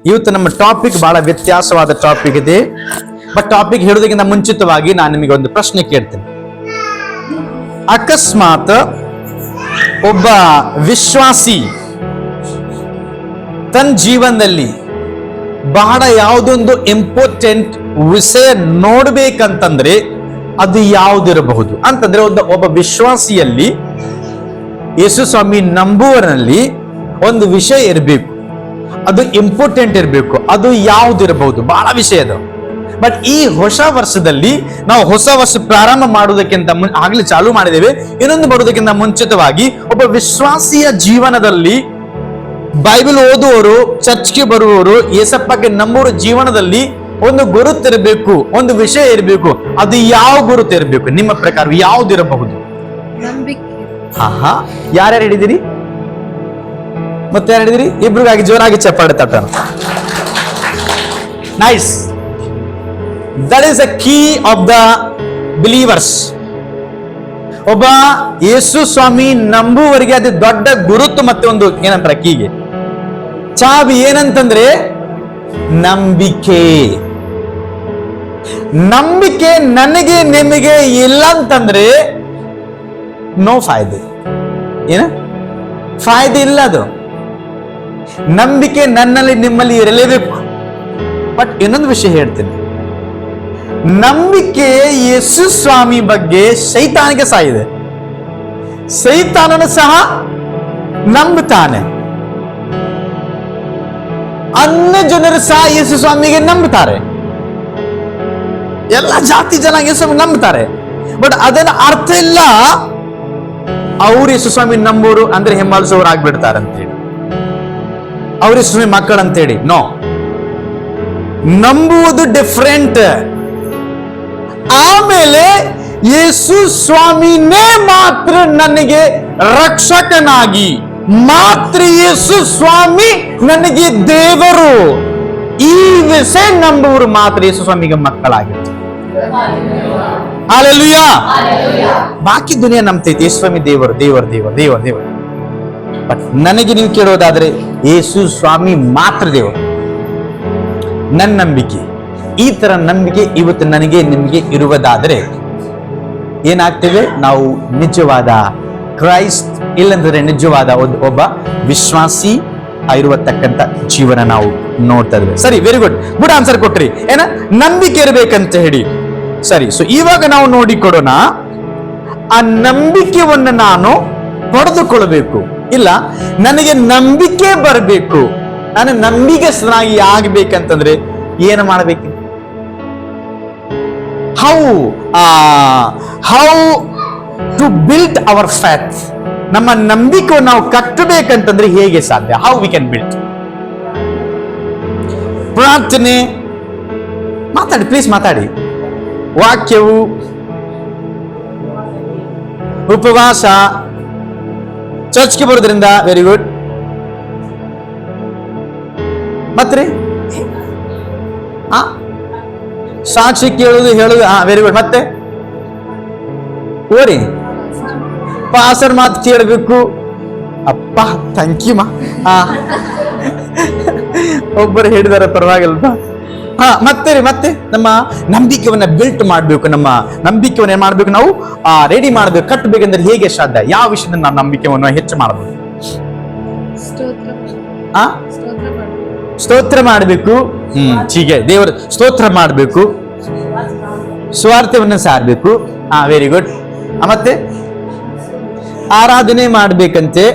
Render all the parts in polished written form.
ಇವತ್ತು ನಮ್ಮ ಟಾಪಿಕ್ ಬಹಳ ವ್ಯತ್ಯಾಸವಾದ ಟಾಪಿಕ್ ಇದೆ. ಬಟ್ ಟಾಪಿಕ್ ಹೇಳೋದಕ್ಕಿಂತ ಮುಂಚಿತವಾಗಿ ನಾನು ನಿಮಗೆ ಒಂದು ಪ್ರಶ್ನೆ ಕೇಳ್ತೇನೆ. ಅಕಸ್ಮಾತ್ ಒಬ್ಬ ವಿಶ್ವಾಸಿ ತನ್ನ ಜೀವನದಲ್ಲಿ ಬಹಳ ಯಾವುದೊಂದು ಇಂಪಾರ್ಟೆಂಟ್ ವಿಷಯ ನೋಡ್ಬೇಕಂತಂದ್ರೆ ಅದು ಯಾವುದಿರಬಹುದು ಅಂತಂದ್ರೆ, ಒಬ್ಬ ವಿಶ್ವಾಸಿಯಲ್ಲಿ, ಯೇಸು ಸ್ವಾಮಿ ನಂಬುವರಲ್ಲಿ ಒಂದು ವಿಷಯ ಇರಬೇಕು, ಅದು ಇಂಪಾರ್ಟೆಂಟ್ ಇರಬೇಕು. ಅದು ಯಾವುದಿರಬಹುದು? ಬಹಳ ವಿಷಯ ಅದು. ಬಟ್ ಈ ಹೊಸ ವರ್ಷದಲ್ಲಿ ನಾವು ಹೊಸ ವರ್ಷ ಪ್ರಾರಂಭ ಮಾಡುವುದಕ್ಕಿಂತ ಆಗ್ಲೇ ಚಾಲು ಮಾಡಿದ್ದೇವೆ. ಇನ್ನೊಂದು ಬರುವುದಕ್ಕಿಂತ ಮುಂಚಿತವಾಗಿ ಒಬ್ಬ ವಿಶ್ವಾಸಿಯ ಜೀವನದಲ್ಲಿ, ಬೈಬಲ್ ಓದುವವರು, ಚರ್ಚ್ಗೆ ಬರುವವರು, ಯೇಸಪ್ಪಗೆ ನಂಬುವರ ಜೀವನದಲ್ಲಿ ಒಂದು ಗುರುತಿರಬೇಕು, ಒಂದು ವಿಷಯ ಇರಬೇಕು. ಅದು ಯಾವ ಗುರುತು ಇರಬೇಕು ನಿಮ್ಮ ಪ್ರಕಾರ? ಯಾವುದಿರಬಹುದು? ಯಾರ್ಯಾರು ಹೇಳಿದಿರಿ? ಮತ್ತೆ ಯಾರು ಹೇಳಿದಿರಿ? ಇಬ್ರಿಗಾಗಿ ಜೋರಾಗಿ ಚಪ್ಪಾಳೆ ತಟ್ಟೋಣ. Nice. That is the key of the believers. ಒಬ್ಬ ಯೇಸು ಸ್ವಾಮಿ ನಂಬುವವರಿಗೆ ಅದು ದೊಡ್ಡ ಗುರುತು ಮತ್ತೆ ಒಂದು ಏನಂತಾರೆ ಕೀಗೆ ಚಾವಿ. ಏನಂತಂದ್ರೆ ನಂಬಿಕೆ. ನಂಬಿಕೆ ನನಗೆ ನಿಮಗೆ ಇಲ್ಲ ಅಂತಂದ್ರೆ ನೋ ಫಾಯ್ದೆ. ಏನ ಫಾಯ್ದೆ ಇಲ್ಲ. ಅದು ನಂಬಿಕೆ ನನ್ನಲ್ಲಿ ನಿಮ್ಮಲ್ಲಿ ಇರಲೇಬೇಕು. ಬಟ್ ಇನ್ನೊಂದು ವಿಷಯ ಹೇಳ್ತೀನಿ, ನಂಬಿಕೆ ಯೇಸು ಸ್ವಾಮಿ ಬಗ್ಗೆ ಸೈತಾನಿಗೆ ಸಹ ಇದೆ. ಸೈತಾನನು ಸಹ ನಂಬುತ್ತಾನೆ. ಅನ್ಯ ಜನರು ಸಹ ಯೇಸು ಸ್ವಾಮಿಗೆ ನಂಬುತ್ತಾರೆ. ಎಲ್ಲ ಜಾತಿ ಜನ ಯೇಸು ನಂಬುತ್ತಾರೆ. ಬಟ್ ಅದನ್ನ ಅರ್ಥ ಇಲ್ಲ ಅವ್ರು ಯೇಸು ಸ್ವಾಮಿ ನಂಬೋರು ಅಂದ್ರೆ ಹಿಂಬಾಲಿಸೋರು ಆಗ್ಬಿಡ್ತಾರೆ ಅಂತೇಳಿ, ಅವ್ರ ಯೇಸು ಸ್ವಾಮಿ ಮಕ್ಕಳಂತೇಳಿ. ನೋ, ನಂಬುವುದು ಡಿಫ್ರೆಂಟ್. ಆಮೇಲೆ ಯೇಸು ಸ್ವಾಮಿನೇ ಮಾತ್ರ ನನಗೆ ರಕ್ಷಕನಾಗಿ, ಮಾತ್ರ ಯೇಸು ಸ್ವಾಮಿ ನನಗೆ ದೇವರು, ಈ ವಿಷಯ ನಂಬುವರು ಮಾತ್ರ ಯೇಸು ಸ್ವಾಮಿಗೆ ಮಕ್ಕಳಾಗಿರ್ತಾರೆ. ಹಲ್ಲೆಲೂಯಾ. ಬಾಕಿ ದುನಿಯಾ ನಂಬ್ತೈತಿ ಯೇಸು ಸ್ವಾಮಿ ದೇವರು ದೇವರು ದೇವರು ದೇವರು ದೇವರು. ಬಟ್ ನನಗೆ ನೀವು ಕೇಳೋದಾದ್ರೆ ಯೇಸು ಸ್ವಾಮಿ ಮಾತ್ರ ದೇವರು. ನನ್ನ ನಂಬಿಕೆ, ಈ ತರ ನಂಬಿಕೆ ಇವತ್ತು ನನಗೆ ನಿಮಗೆ ಇರುವುದಾದರೆ ಏನಾಗ್ತೇವೆ ನಾವು? ನಿಜವಾದ ಕ್ರೈಸ್ಟ್, ಇಲ್ಲಂದ್ರೆ ನಿಜವಾದ ಒಬ್ಬ ವಿಶ್ವಾಸಿ ಇರುವತಕ್ಕಂತ ಜೀವನ ನಾವು ನೋಡ್ತಾ ಇದ್ದೇವೆ. ಸರಿ, ವೆರಿ ಗುಡ್, ಗುಡ್ ಆನ್ಸರ್ ಕೊಟ್ರಿ. ಏನ ನಂಬಿಕೆ ಇರಬೇಕಂತ ಹೇಳಿ. ಸರಿ, ಸೊ ಇವಾಗ ನಾವು ನೋಡಿಕೊಡೋಣ, ಆ ನಂಬಿಕೆಯನ್ನು ನಾನು ಪಡೆದುಕೊಳ್ಳಬೇಕು. ಇಲ್ಲ, ನನಗೆ ನಂಬಿಕೆ ಬರಬೇಕು, ನಾನು ನಂಬಿಕೆಸ್ತನಾಗಿ ಆಗ್ಬೇಕಂತಂದ್ರೆ ಏನು ಮಾಡಬೇಕು? How to build our faith. ನಮ್ಮ ನಂಬಿಕೆಯನ್ನು ನಾವು ಕಟ್ಟಬೇಕಂತಂದ್ರೆ ಹೇಗೆ ಸಾಧ್ಯ? How we can build? ಪ್ರಾರ್ಥನೆ, ಮಾತಾಡಿ ಪ್ಲೀಸ್, ಮಾತಾಡಿ. ವಾಕ್ಯವು, ಉಪವಾಸ, ಚರ್ಚ್ಗೆ ಬರೋದ್ರಿಂದ. Very good. ಮತ್ರಿ ಸಾಕ್ಷಿ ಕೇಳುದು, ಹೇಳುದು. Very good. ಮತ್ತೆ ಓರಿ ಪಾಸರ್ ಮಾತು ಕೇಳಬೇಕು. ಅಪ್ಪ ಥ್ಯಾಂಕ್ ಯು ಮಾ. ಒಬ್ಬರು ಹೇಳಿದಾರೆ, ಪರವಾಗಿಲ್ವಾ? ಮತ್ತೆ ಮತ್ತೆ ನಮ್ಮ ನಂಬಿಕೆಯನ್ನ ಬಿಲ್ಟ್ ಮಾಡ್ಬೇಕು. ನಮ್ಮ ನಂಬಿಕೆಯನ್ನ ಏನ್ ಮಾಡ್ಬೇಕು? ನಾವು ರೆಡಿ ಮಾಡ್ಬೇಕು, ಕಟ್ಟಬೇಕಂದ್ರೆ ಹೇಗೆ ಸಾಧ್ಯ? ಯಾವ ವಿಷಯದಿಂದ ನಾವು ನಂಬಿಕೆಯನ್ನು ಹೆಚ್ಚು ಮಾಡಬಹುದು? ಸ್ತೋತ್ರ ಮಾಡಬೇಕು. ಹೀಗೆ ದೇವರ ಸ್ತೋತ್ರ ಮಾಡಬೇಕು, ಸ್ವಾರ್ಥವನ್ನು ಸಾರಬೇಕು. Very good. ಮತ್ತೆ ಆರಾಧನೆ ಮಾಡ್ಬೇಕಂತೆ.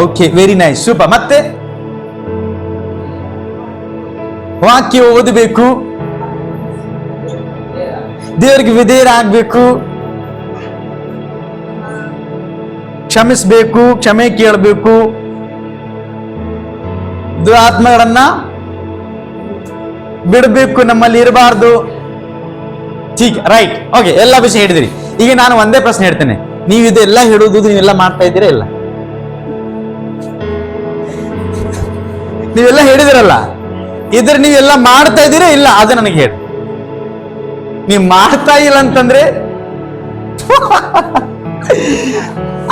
Okay, very nice, super. ಮತ್ತೆ ವಾಕ್ಯ ಓದಬೇಕು, ದೇವರಿಗೆ ವಿಧೇಯರಾಗಬೇಕು, ಕ್ಷಮಿಸಬೇಕು, ಕ್ಷಮೆ ಕೇಳಬೇಕು, ದುರಾತ್ಮಗಳನ್ನ ಬಿಡಬೇಕು, ನಮ್ಮಲ್ಲಿ ಇರಬಾರ್ದು. ठीक ರೈಟ್. ಓಕೆ, ಎಲ್ಲ ವಿಷಯ ಹೇಳಿದ್ರಿ. ಈಗ ನಾನು ಒಂದೇ ಪ್ರಶ್ನೆ ಹೇಳ್ತೇನೆ, ನೀವು ಇದೆಲ್ಲ ಹೇಳುವುದು ನೀವೆಲ್ಲ ಮಾಡ್ತಾ ಇದ್ದೀರಾ? ಇಲ್ಲ, ನೀವೆಲ್ಲ ಹೇಳಿದಿರಲ್ಲ, ಇದ್ರ ನೀವೆಲ್ಲ ಮಾಡ್ತಾ ಇದ್ದೀರಾ? ಇಲ್ಲ, ಅದು ನನಗೆ ಹೇಳಿ. ನೀವು ಮಾಡ್ತಾ ಇಲ್ಲ ಅಂತಂದ್ರೆ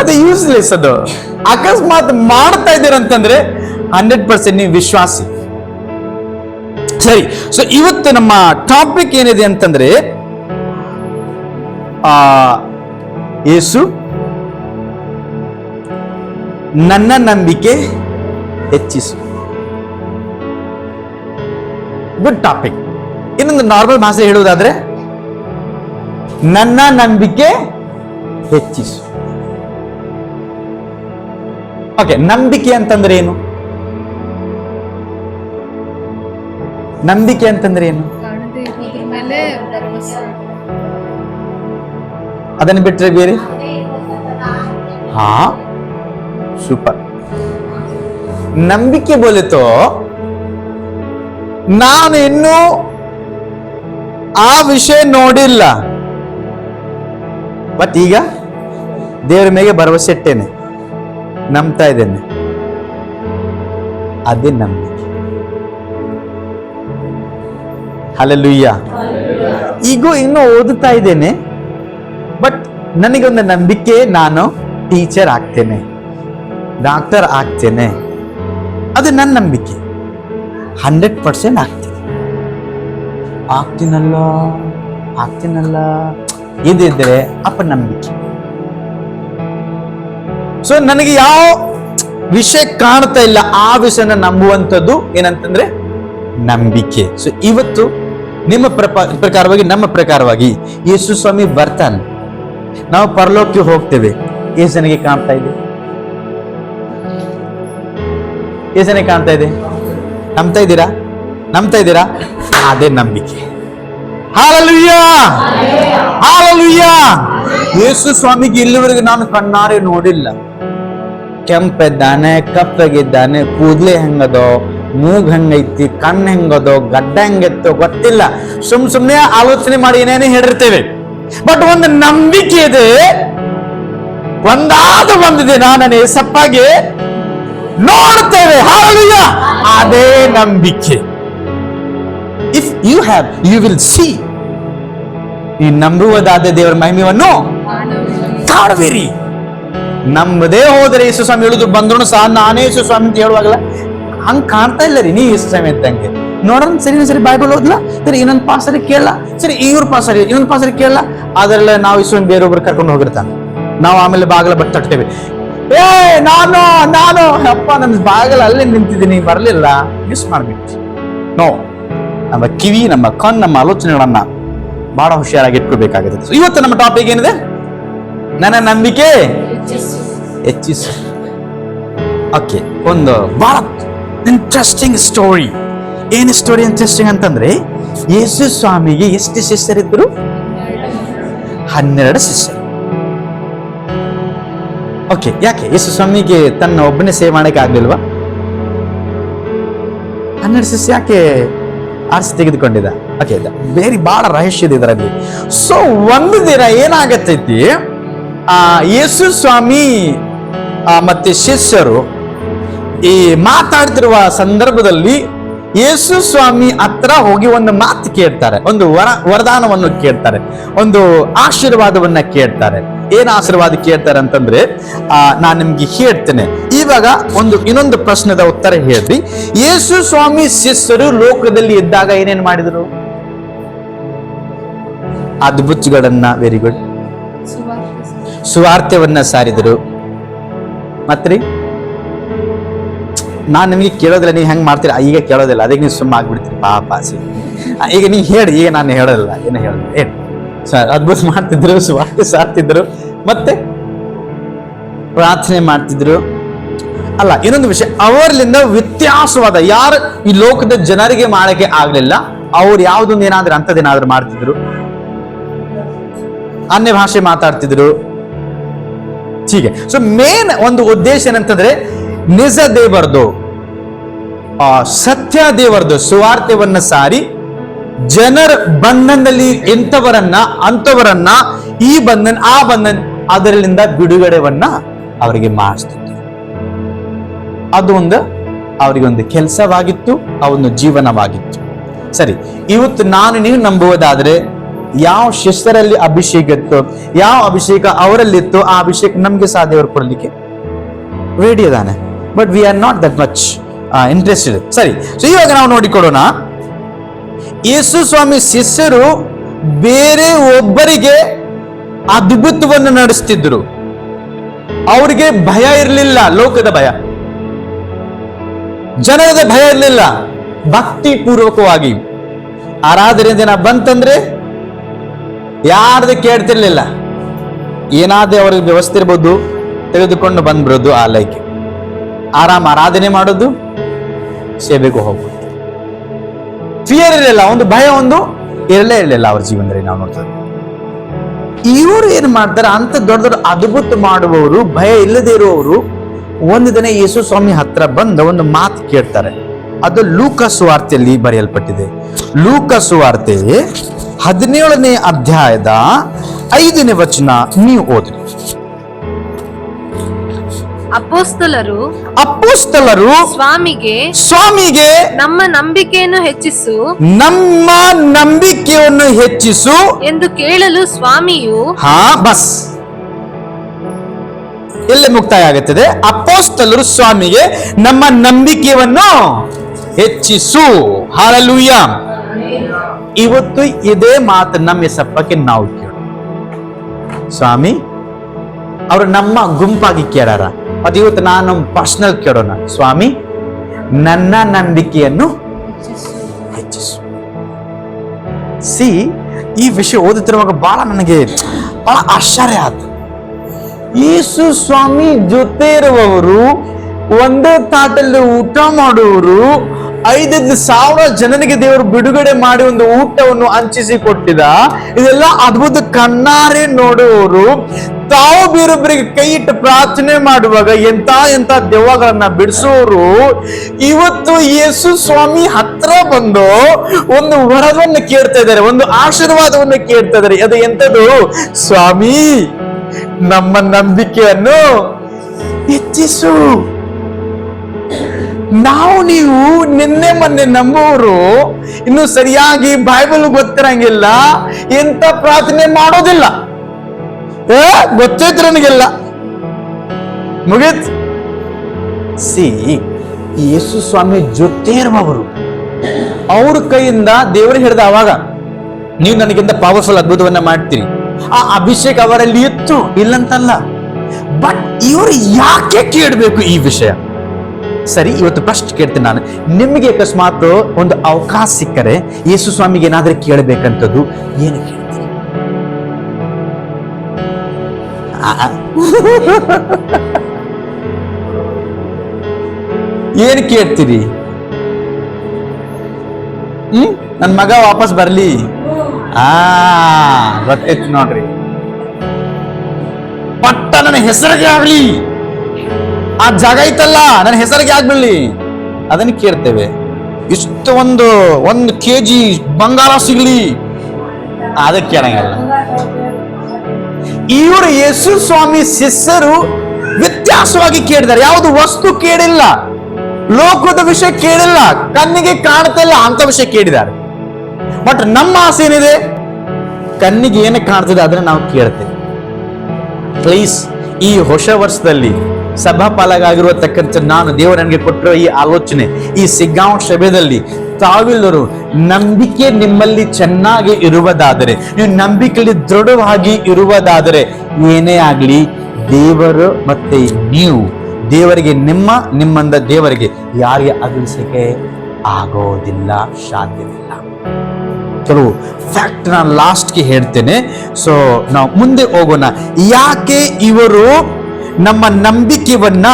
ಅದು ಯೂಸ್ಲೆಸ್. ಅದು ಅಕಸ್ಮಾತ್ ಮಾಡ್ತಾ ಇದ್ದೀರಂತಂದ್ರೆ 100% ನೀವು ವಿಶ್ವಾಸಿ. ಸರಿ, ಸೊ ಇವತ್ತು ನಮ್ಮ ಟಾಪಿಕ್ ಏನಿದೆ ಅಂತಂದ್ರೆ ಯೇಸು ನನ್ನ ನಂಬಿಕೆ ಹೆಚ್ಚಿಸು. Good topic. ಇನ್ನೊಂದು ನಾರ್ಮಲ್ ಭಾಷೆ ಹೇಳುವುದಾದ್ರೆ ನನ್ನ ನಂಬಿಕೆ ಹೆಚ್ಚಿಸು. ಓಕೆ, ನಂಬಿಕೆ ಅಂತಂದ್ರೆ ಏನು? ನಂಬಿಕೆ ಅಂತಂದ್ರೆ ಏನು? ಅದನ್ನು ಬಿಟ್ಟರೆ ಬೇರೆ? ಹಾ, ಸೂಪರ್. ನಂಬಿಕೆ ಬೋಲಿತೋ ನಾನು ಇನ್ನೂ ಆ ವಿಷಯ ನೋಡಿಲ್ಲ, ಬಟ್ ಈಗ ದೇವರ ಮೇಲೆ ಭರವಸೆ ಇಟ್ಟೇನೆ, ನಂಬ್ತಾ ಇದ್ದೇನೆ. ಅದೇ ನಂಬಿಕೆ. ಹಲ್ಲೆಲೂಯಾ. ಈಗೂ ಇನ್ನೂ ಓದುತ್ತಾ ಇದ್ದೇನೆ, ಬಟ್ ನನಗೊಂದು ನಂಬಿಕೆ, ನಾನು ಟೀಚರ್ ಆಗ್ತೇನೆ, ಡಾಕ್ಟರ್ ಆಗ್ತೇನೆ. ಅದು ನನ್ನ ನಂಬಿಕೆ. 100% ಆಗ್ತೀನಲ್ಲ ಇದಿದ್ರೆ ಅಪನಂಬಿಕೆ. ಸೊ ನನಗೆ ಯಾವ ವಿಷಯ ಕಾಣ್ತಾ ಇಲ್ಲ ಆ ವಿಷಯನ ನಂಬುವಂಥದ್ದು ಏನಂತಂದ್ರೆ ನಂಬಿಕೆ. ಸೊ ಇವತ್ತು ನಿಮ್ಮ ಪ್ರಕಾರವಾಗಿ, ನಮ್ಮ ಪ್ರಕಾರವಾಗಿ ಯೇಸು ಸ್ವಾಮಿ ಬರ್ತಾನೆ, ನಾವು ಪರಲೋಕಕ್ಕೆ ಹೋಗ್ತೇವೆ. ಏಸನಿಗೆ ಕಾಣ್ತಾ ಇದೆ? ಏಸನಿಗೆ ಕಾಣ್ತಾ ಇದೆ? ನಂಬ್ತಾ ಇದ್ದೀರಾ? ಅದೇ ನಂಬಿಕೆ. Hallelujah, hallelujah. ಯೇಸು ಸ್ವಾಮಿಗೆ ಇಲ್ಲಿವರೆಗೆ ನಾನು ಕಣ್ಣಾರೆ ನೋಡಿಲ್ಲ. ಕೆಂಪಿದ್ದಾನೆ, ಕಪ್ಪಗಿದ್ದಾನೆ, ಕೂದ್ಲೆ ಹೆಂಗದೋ, ಮೂಗ್ ಹೆಂಗೈತಿ, ಕಣ್ಣು ಹೆಂಗದೋ, ಗಡ್ಡ ಹೆಂಗೆತ್ತೋ ಗೊತ್ತಿಲ್ಲ. ಸುಮ್ನೆ ಆಲೋಚನೆ ಮಾಡಿ ಏನೇನೇ ಹೇಳಿರ್ತೇವೆ. ಬಟ್ ಒಂದು ನಂಬಿಕೆ ಇದೆ, ಒಂದು ದಿನ ನನ್ನ ಏಸಪ್ಪಗೆ ನೋಡ್ತೇವೆ. ಹಲ್ಲೆಲೂಯಾ, ಅದೇ ನಂಬಿಕೆ. If you have, you will see. ಈ ನಂಬುವುದಾದ ದೇವರ ಮಹಿಮೆಯನ್ನು ಕಾಣುವಿರಿ. ನಂಬದೇ ಹೋದರೆ ಯೇಸು ಸ್ವಾಮಿ ಹೇಳುದು ಬಂದ್ರು ಸಹ ನಾನೇ ಯೇಸು ಸ್ವಾಮಿ ಅಂತ ಹೇಳುವಾಗಲ್ಲ ಹಂಗ್ ಕಾಣ್ತಾ ಇಲ್ಲ ರೀ. ನೀ ಯೇಸು ಸ್ವಾಮಿ ಇದ್ದಂಗೆ ನೋಡೋಣ. ಸರಿ ಬೈಬಲ್ ಓದ್ಲಾ, ಸರಿ ಇನ್ನೊಂದು ಪಾಸರಿ ಕೇಳಲ್ಲ, ಸರಿ ಇವ್ರ ಪಾಸರಿ ಇನ್ನೊಂದು ಪಾಸರಿ ಕೇಳಲ್ಲ. ಅದರಲ್ಲ ನಾವು ಯೇಸು ಬೇರೊಬ್ರು ಕರ್ಕೊಂಡು ಹೋಗಿರ್ತಾನೆ. ನಾವು ಆಮೇಲೆ ಬಾಗಲ ಬಟ್ ತಟ್ತೇವೆ. ನಾನು ಅಪ್ಪ ನನ್ನ ಬಾಗಲ ಅಲ್ಲೇ ನಿಂತಿದ್ದೀನಿ, ಬರ್ಲಿಲ್ಲ, ಮಿಸ್ ಮಾಡ್ಬಿಟ್ಟು. ನೋ, ನಮ್ಮ ಕಿವಿ, ನಮ್ಮ ಕಣ್ಣು, ನಮ್ಮ ಆಲೋಚನೆಗಳನ್ನ ಬಹಳ ಹುಷಾರಾಗಿ ಇಟ್ಕೋಬೇಕಾಗುತ್ತೆ. ಇವತ್ತು ನಮ್ಮ ಟಾಪಿಕ್ ಏನಿದೆ? ನನ್ನ ನಂಬಿಕೆ ಹೆಚ್ಚಿಸು. ಓಕೆ, ಒಂದು ಬಹಳ ಇಂಟ್ರೆಸ್ಟಿಂಗ್ ಸ್ಟೋರಿ. ಏನು ಸ್ಟೋರಿ ಇಂಟ್ರೆಸ್ಟಿಂಗ್ ಅಂತಂದ್ರೆ, ಯೇಸು ಸ್ವಾಮಿಗೆ ಎಷ್ಟು ಶಿಷ್ಯರಿದ್ರು? 12 ಶಿಷ್ಯರು. ಓಕೆ, ಯಾಕೆ ಯೇಸು ಸ್ವಾಮಿಗೆ ತನ್ನ ಒಬ್ಬನೇ ಸೇವೆ ಮಾಡಕ್ಕೆ ಆಗ್ಲಿಲ್ವಾ? 12 ಶಿಷ್ಯ ಯಾಕೆ ಆರಿಸಿ ತೆಗೆದುಕೊಂಡಿದ್ದ? ಓಕೆ, ಬೇರೆ ಬಹಳ ರಹಸ್ಯ ಇದೆ ಇದರಲ್ಲಿ. ಸೊ ಒಂದು ದಿನ ಏನಾಗತ್ತೈತಿ, ಯೇಸು ಸ್ವಾಮಿ ಮತ್ತೆ ಶಿಷ್ಯರು ಈ ಮಾತಾಡ್ತಿರುವ ಸಂದರ್ಭದಲ್ಲಿ ಯೇಸು ಸ್ವಾಮಿ ಹತ್ರ ಹೋಗಿ ಒಂದು ಮಾತು ಕೇಳ್ತಾರೆ, ಒಂದು ವರದಾನವನ್ನು ಕೇಳ್ತಾರೆ, ಒಂದು ಆಶೀರ್ವಾದವನ್ನ ಕೇಳ್ತಾರೆ. ಏನ್ ಆಶೀರ್ವಾದ ಕೇಳ್ತಾರೆ ಅಂತಂದ್ರೆ, ನಾನು ನಿಮ್ಗೆ ಹೇಳ್ತೇನೆ. ಇವಾಗ ಇನ್ನೊಂದು ಪ್ರಶ್ನೆದ ಉತ್ತರ ಹೇಳ್ರಿ. ಯೇಸು ಸ್ವಾಮಿ ಶಿಷ್ಯರು ಲೋಕದಲ್ಲಿ ಇದ್ದಾಗ ಏನೇನ್ ಮಾಡಿದ್ರು? ಅದ್ಭುತಗಳನ್ನ, ವೆರಿ ಗುಡ್, ಸುವಾರ್ತೆಯನ್ನ ಸಾರಿದರು. ಮತ್ರಿ ನಾನ್ ನಿಮ್ಗೆ ಕೇಳೋದಿಲ್ಲ, ನೀವು ಹೆಂಗ್ ಮಾಡ್ತೀರಿ, ಈಗ ಕೇಳೋದಿಲ್ಲ, ಅದಕ್ಕೆ ನೀವು ಸುಮ್ಮ ಆಗ್ಬಿಡ್ತೀರಿ. ಪಾಪ ಈಗ ನೀವು ಹೇಳಿ, ಈಗ ನಾನು ಹೇಳೋದಿಲ್ಲ, ಏನು ಹೇಳೋದಿಲ್ಲ. ಏನು ಸರ್, ಅದ್ಭುತ ಮಾಡ್ತಿದ್ರು, ಸುವಾರ್ತೆ ಸಾರ್ತಿದ್ರು, ಮತ್ತೆ ಪ್ರಾರ್ಥನೆ ಮಾಡ್ತಿದ್ರು. ಅಲ್ಲ, ಇನ್ನೊಂದು ವಿಷಯ, ಅವರಿಂದ ವ್ಯತ್ಯಾಸವಾದ ಯಾರು ಈ ಲೋಕದ ಜನರಿಗೆ ಮಾಡಕ್ಕೆ ಆಗ್ಲಿಲ್ಲ, ಅವ್ರು ಯಾವ್ದೊಂದು ಏನಾದ್ರೂ ಅಂಥದ್ದೇನಾದ್ರೂ ಮಾಡ್ತಿದ್ರು. ಅನ್ಯ ಭಾಷೆ ಮಾತಾಡ್ತಿದ್ರು. ಹೀಗೆ. ಸೊ ಮೇನ್ ಒಂದು ಉದ್ದೇಶ ಏನಂತಂದ್ರೆ, ನಿಜ ದೇವರದು, ಸತ್ಯ ದೇವರದು ಸುವಾರ್ತೆಯನ್ನ ಸಾರಿ ಜನರ ಬಂಧನದಲ್ಲಿ ಅಂತವರನ್ನ ಈ ಬಂಧನ ಆ ಬಂಧನ ಅದರಿಂದ ಬಿಡುಗಡೆವನ್ನ ಅವರಿಗೆ ಮಾಡಿಸ್ತಿತ್ತು. ಅದು ಅವರಿಗೊಂದು ಕೆಲಸವಾಗಿತ್ತು, ಅವನ ಜೀವನವಾಗಿತ್ತು. ಸರಿ, ಇವತ್ತು ನಾನು ನೀವು ನಂಬುವುದಾದ್ರೆ, ಯಾವ ಶಿಷ್ಯರಲ್ಲಿ ಅಭಿಷೇಕ ಇತ್ತು, ಯಾವ ಅಭಿಷೇಕ ಅವರಲ್ಲಿತ್ತು, ಆ ಅಭಿಷೇಕ ನಮ್ಗೆ ಸಹ ದೇವರು ಕೊಡ್ಲಿಕ್ಕೆ ರೆಡಿ ಇದಾನೆ. But we are not that much interest ಇದೆ. ಸರಿ, ಸೊ ಇವಾಗ ನಾವು ನೋಡಿಕೊಡೋಣ. ಯೇಸು ಸ್ವಾಮಿ ಶಿಷ್ಯರು ಬೇರೆ ಒಬ್ಬರಿಗೆ ಅದ್ಭುತವನ್ನು ನಡೆಸ್ತಿದ್ರು. ಅವರಿಗೆ ಭಯ ಇರಲಿಲ್ಲ, ಲೋಕದ ಭಯ, ಜನರದ ಭಯ ಇರಲಿಲ್ಲ. ಭಕ್ತಿ ಪೂರ್ವಕವಾಗಿ ಆರಾಧನೆ ದಿನ ಬಂತಂದ್ರೆ ಯಾರ್ದು ಕೇಳ್ತಿರ್ಲಿಲ್ಲ. ಏನಾದ್ರೂ ಅವ್ರಿಗೆ ವ್ಯವಸ್ಥೆ ಇರ್ಬೋದು, ತೆಗೆದುಕೊಂಡು ಬಂದ್ಬಿಡೋದು, ಆಲಯಕ್ಕೆ ಆರಾಮ್ ಆರಾಧನೆ ಮಾಡೋದು, ಸೇವೆಗೂ ಹೋಗ್ಬೋದು. ಫಿಯರ್ ಇರಲಿಲ್ಲ, ಒಂದು ಭಯ ಒಂದು ಇರಲಿಲ್ಲ ಅವ್ರ ಜೀವನದಲ್ಲಿ ನಾವು ನೋಡ್ತೇವೆ. ಇವರು ಏನ್ ಮಾಡ್ತಾರೆ, ಅಂತ ದೊಡ್ಡ ದೊಡ್ಡ ಅದ್ಭುತ ಮಾಡುವವರು, ಭಯ ಇಲ್ಲದೆ ಇರುವವರು ಒಂದು ದಿನ ಯೇಸು ಸ್ವಾಮಿ ಹತ್ರ ಬಂದ ಒಂದು ಮಾತು ಕೇಳ್ತಾರೆ. ಅದು ಲೂಕ ಸುವಾರ್ತೆಯಲ್ಲಿ ಬರೆಯಲ್ಪಟ್ಟಿದೆ. ಲೂಕ ಸುವಾರ್ತೆ 17ನೇ ಅಧ್ಯಾಯದ 5ನೇ ವಚನ ನೀವು ಓದ್ರಿ. ಅಪೊಸ್ತಲರು ಸ್ವಾಮಿಗೆ ನಮ್ಮ ನಂಬಿಕೆಯನ್ನು ಹೆಚ್ಚಿಸು ಎಂದು ಕೇಳಲು ಸ್ವಾಮಿಯು ಬಸ್ ಇಲ್ಲೇ ಮುಕ್ತಾಯ ಆಗುತ್ತದೆ. ಅಪೊಸ್ತಲರು ಸ್ವಾಮಿಗೆ ನಮ್ಮ ನಂಬಿಕೆಯನ್ನು ಹೆಚ್ಚಿಸು. ಹಲ್ಲೆಲೂಯಾ. ಇವತ್ತು ಇದೇ ಮಾತು ನಮ್ಮ ಸಪ್ಪಕ್ಕೆ ನಾವು ಕೇಳೋಣ. ಸ್ವಾಮಿ ಅವರು ನಮ್ಮ ಗುಂಪಾಗಿ ಕೇಳಾರ, ಅದು ಇವತ್ತು ನಾನು ಪರ್ಸನಲ್ ಕೇಳೋಣ. ಸ್ವಾಮಿ ನನ್ನ ನಂಬಿಕೆಯನ್ನು ಹೆಚ್ಚಿಸು. ಈ ವಿಷಯ ಓದುತ್ತಿರುವಾಗ ನನಗೆ ಬಹಳ ಆಶ್ಚರ್ಯ ಆಯ್ತು. ಯೇಸು ಸ್ವಾಮಿ ಜೊತೆ ಇರುವವರು, ಒಂದೇ ತಾಟಲ್ಲಿ ಊಟ ಮಾಡುವವರು, 5,000 ಜನರಿಗೆ ದೇವರು ಬಿಡುಗಡೆ ಮಾಡಿ ಒಂದು ಊಟವನ್ನು ಹಂಚಿಸಿ ಕೊಟ್ಟಿದ, ಇದೆಲ್ಲ ಅದ್ಭುತ ಕಣ್ಣಾರೆ ನೋಡುವವರು, ತಾವು ಬೇರೊಬ್ಬರಿಗೆ ಕೈ ಇಟ್ಟು ಪ್ರಾರ್ಥನೆ ಮಾಡುವಾಗ ಎಂತ ದೆವ್ವಗಳನ್ನ ಬಿಡಿಸೋರು, ಇವತ್ತು ಯೇಸು ಸ್ವಾಮಿ ಹತ್ರ ಬಂದು ಒಂದು ವರವನ್ನು ಕೇಳ್ತಾ ಇದ್ದಾರೆ, ಒಂದು ಆಶೀರ್ವಾದವನ್ನು ಕೇಳ್ತಾ ಇದ್ದಾರೆ. ಅದು ಎಂತದು? ಸ್ವಾಮಿ ನಮ್ಮ ನಂಬಿಕೆಯನ್ನು ಹೆಚ್ಚಿಸು. ನೀವು ನಿನ್ನೆ ಮೊನ್ನೆ ನಂಬುವರು ಇನ್ನು ಸರಿಯಾಗಿ ಬೈಬಲ್ ಗೊತ್ತಿರಂಗಿಲ್ಲ, ಎಂತ ಪ್ರಾರ್ಥನೆ ಮಾಡೋದಿಲ್ಲ, ಗೊತ್ತೈತ್ರ ನನಗೆಲ್ಲ ಮುಗಿತ್. ಯೇಸು ಸ್ವಾಮಿ ಜೊತೆ ಇರುವವರು, ಅವ್ರ ಕೈಯಿಂದ ದೇವರು ಹಿಡಿದ ಅವಾಗ ನೀವು ನನಗಿಂತ ಪವರ್ಫುಲ್ ಅದ್ಭುತವನ್ನ ಮಾಡ್ತೀರಿ. ಆ ಅಭಿಷೇಕ ಅವರಲ್ಲಿ ಇತ್ತು, ಇಲ್ಲಂತಲ್ಲ. ಬಟ್ ಇವರು ಯಾಕೆ ಕೇಳಬೇಕು ಈ ವಿಷಯ? ಸರಿ, ಇವತ್ತು ಫಸ್ಟ್ ಕೇಳ್ತೀನಿ ನಾನು, ನಿಮಗೆ ಅಕಸ್ಮಾತ್ ಒಂದು ಅವಕಾಶ ಸಿಕ್ಕರೆ ಯೇಸು ಸ್ವಾಮಿಗೆ ಏನಾದ್ರೂ ಕೇಳಬೇಕಂತದ್ದು ಏನು ಕೇಳ್ತೀರಿ? ಏನು ಕೇಳ್ತೀರಿ? ನನ್ ಮಗ ವಾಪಸ್ ಬರ್ಲಿ, ಗೊತ್ತೈತಿ ನೋಡ್ರಿ, ಪಟ್ಟ ನನ್ನ ಹೆಸರಿಗೆ ಆಗ್ಲಿ, ಆ ಜಾಗ ಐತಲ್ಲ ನನ್ನ ಹೆಸರಿಗೆ ಆಗ್ಬಿಡ್ಲಿ, ಅದನ್ನ ಕೇಳ್ತೇವೆ. ಇಷ್ಟು ಒಂದು kg ಬಂಗಾರ ಸಿಗ್ಲಿ, ಅದಕ್ಕೆ ಕೇಳಂಗಿಲ್ಲ. ಇವರು ಯೇಸು ಸ್ವಾಮಿ ಶಿಷ್ಯರು ವ್ಯತ್ಯಾಸವಾಗಿ ಕೇಳಿದ್ದಾರೆ. ಯಾವುದು ವಸ್ತು ಕೇಳಿಲ್ಲ, ಲೋಕದ ವಿಷಯ ಕೇಳಿಲ್ಲ, ಕಣ್ಣಿಗೆ ಕಾಣ್ತಾ ಇಲ್ಲ ಅಂತ ವಿಷಯ ಕೇಳಿದ್ದಾರೆ. ಬಟ್ ನಮ್ಮ ಆಸೆ ಏನಿದೆ, ಕಣ್ಣಿಗೆ ಏನು ಕಾಣ್ತದೆ ಅದನ್ನ ನಾವು ಕೇಳ್ತೇವೆ. ಪ್ಲೀಸ್, ಈ ಹೊಸ ವರ್ಷದಲ್ಲಿ ಸಭಾಪಾಲಗಾಗಿರುವತಕ್ಕಂಥ ನಾನು, ದೇವರು ನನಗೆ ಕೊಟ್ಟಿರೋ ಈ ಆಲೋಚನೆ, ಈ ಸಿಗ್ಗಾಂವ್ ಸಭೆಯಲ್ಲಿ ತಾವೆಲ್ಲರೂ ನಂಬಿಕೆ ನಿಮ್ಮಲ್ಲಿ ಚೆನ್ನಾಗಿ ಇರುವುದಾದರೆ, ನೀವು ನಂಬಿಕೆಯಲ್ಲಿ ದೃಢವಾಗಿ ಇರುವುದಾದರೆ, ಏನೇ ಆಗ್ಲಿ ದೇವರು ಮತ್ತೆ ನೀವು ದೇವರಿಗೆ ನಿಮ್ಮಂದ ದೇವರಿಗೆ ಯಾರಿಗೆ ಅಗಲಿಸಕ್ಕೆ ಆಗೋದಿಲ್ಲ, ಸಾಧ್ಯವಿಲ್ಲ. ಕೆಲವು ಫ್ಯಾಕ್ಟ್ ನಾನು ಲಾಸ್ಟ್ಗೆ ಹೇಳ್ತೇನೆ. ಸೊ ನಾವು ಮುಂದೆ ಹೋಗೋಣ. ಯಾಕೆ ಇವರು ನಮ್ಮ ನಂಬಿಕೆಯನ್ನ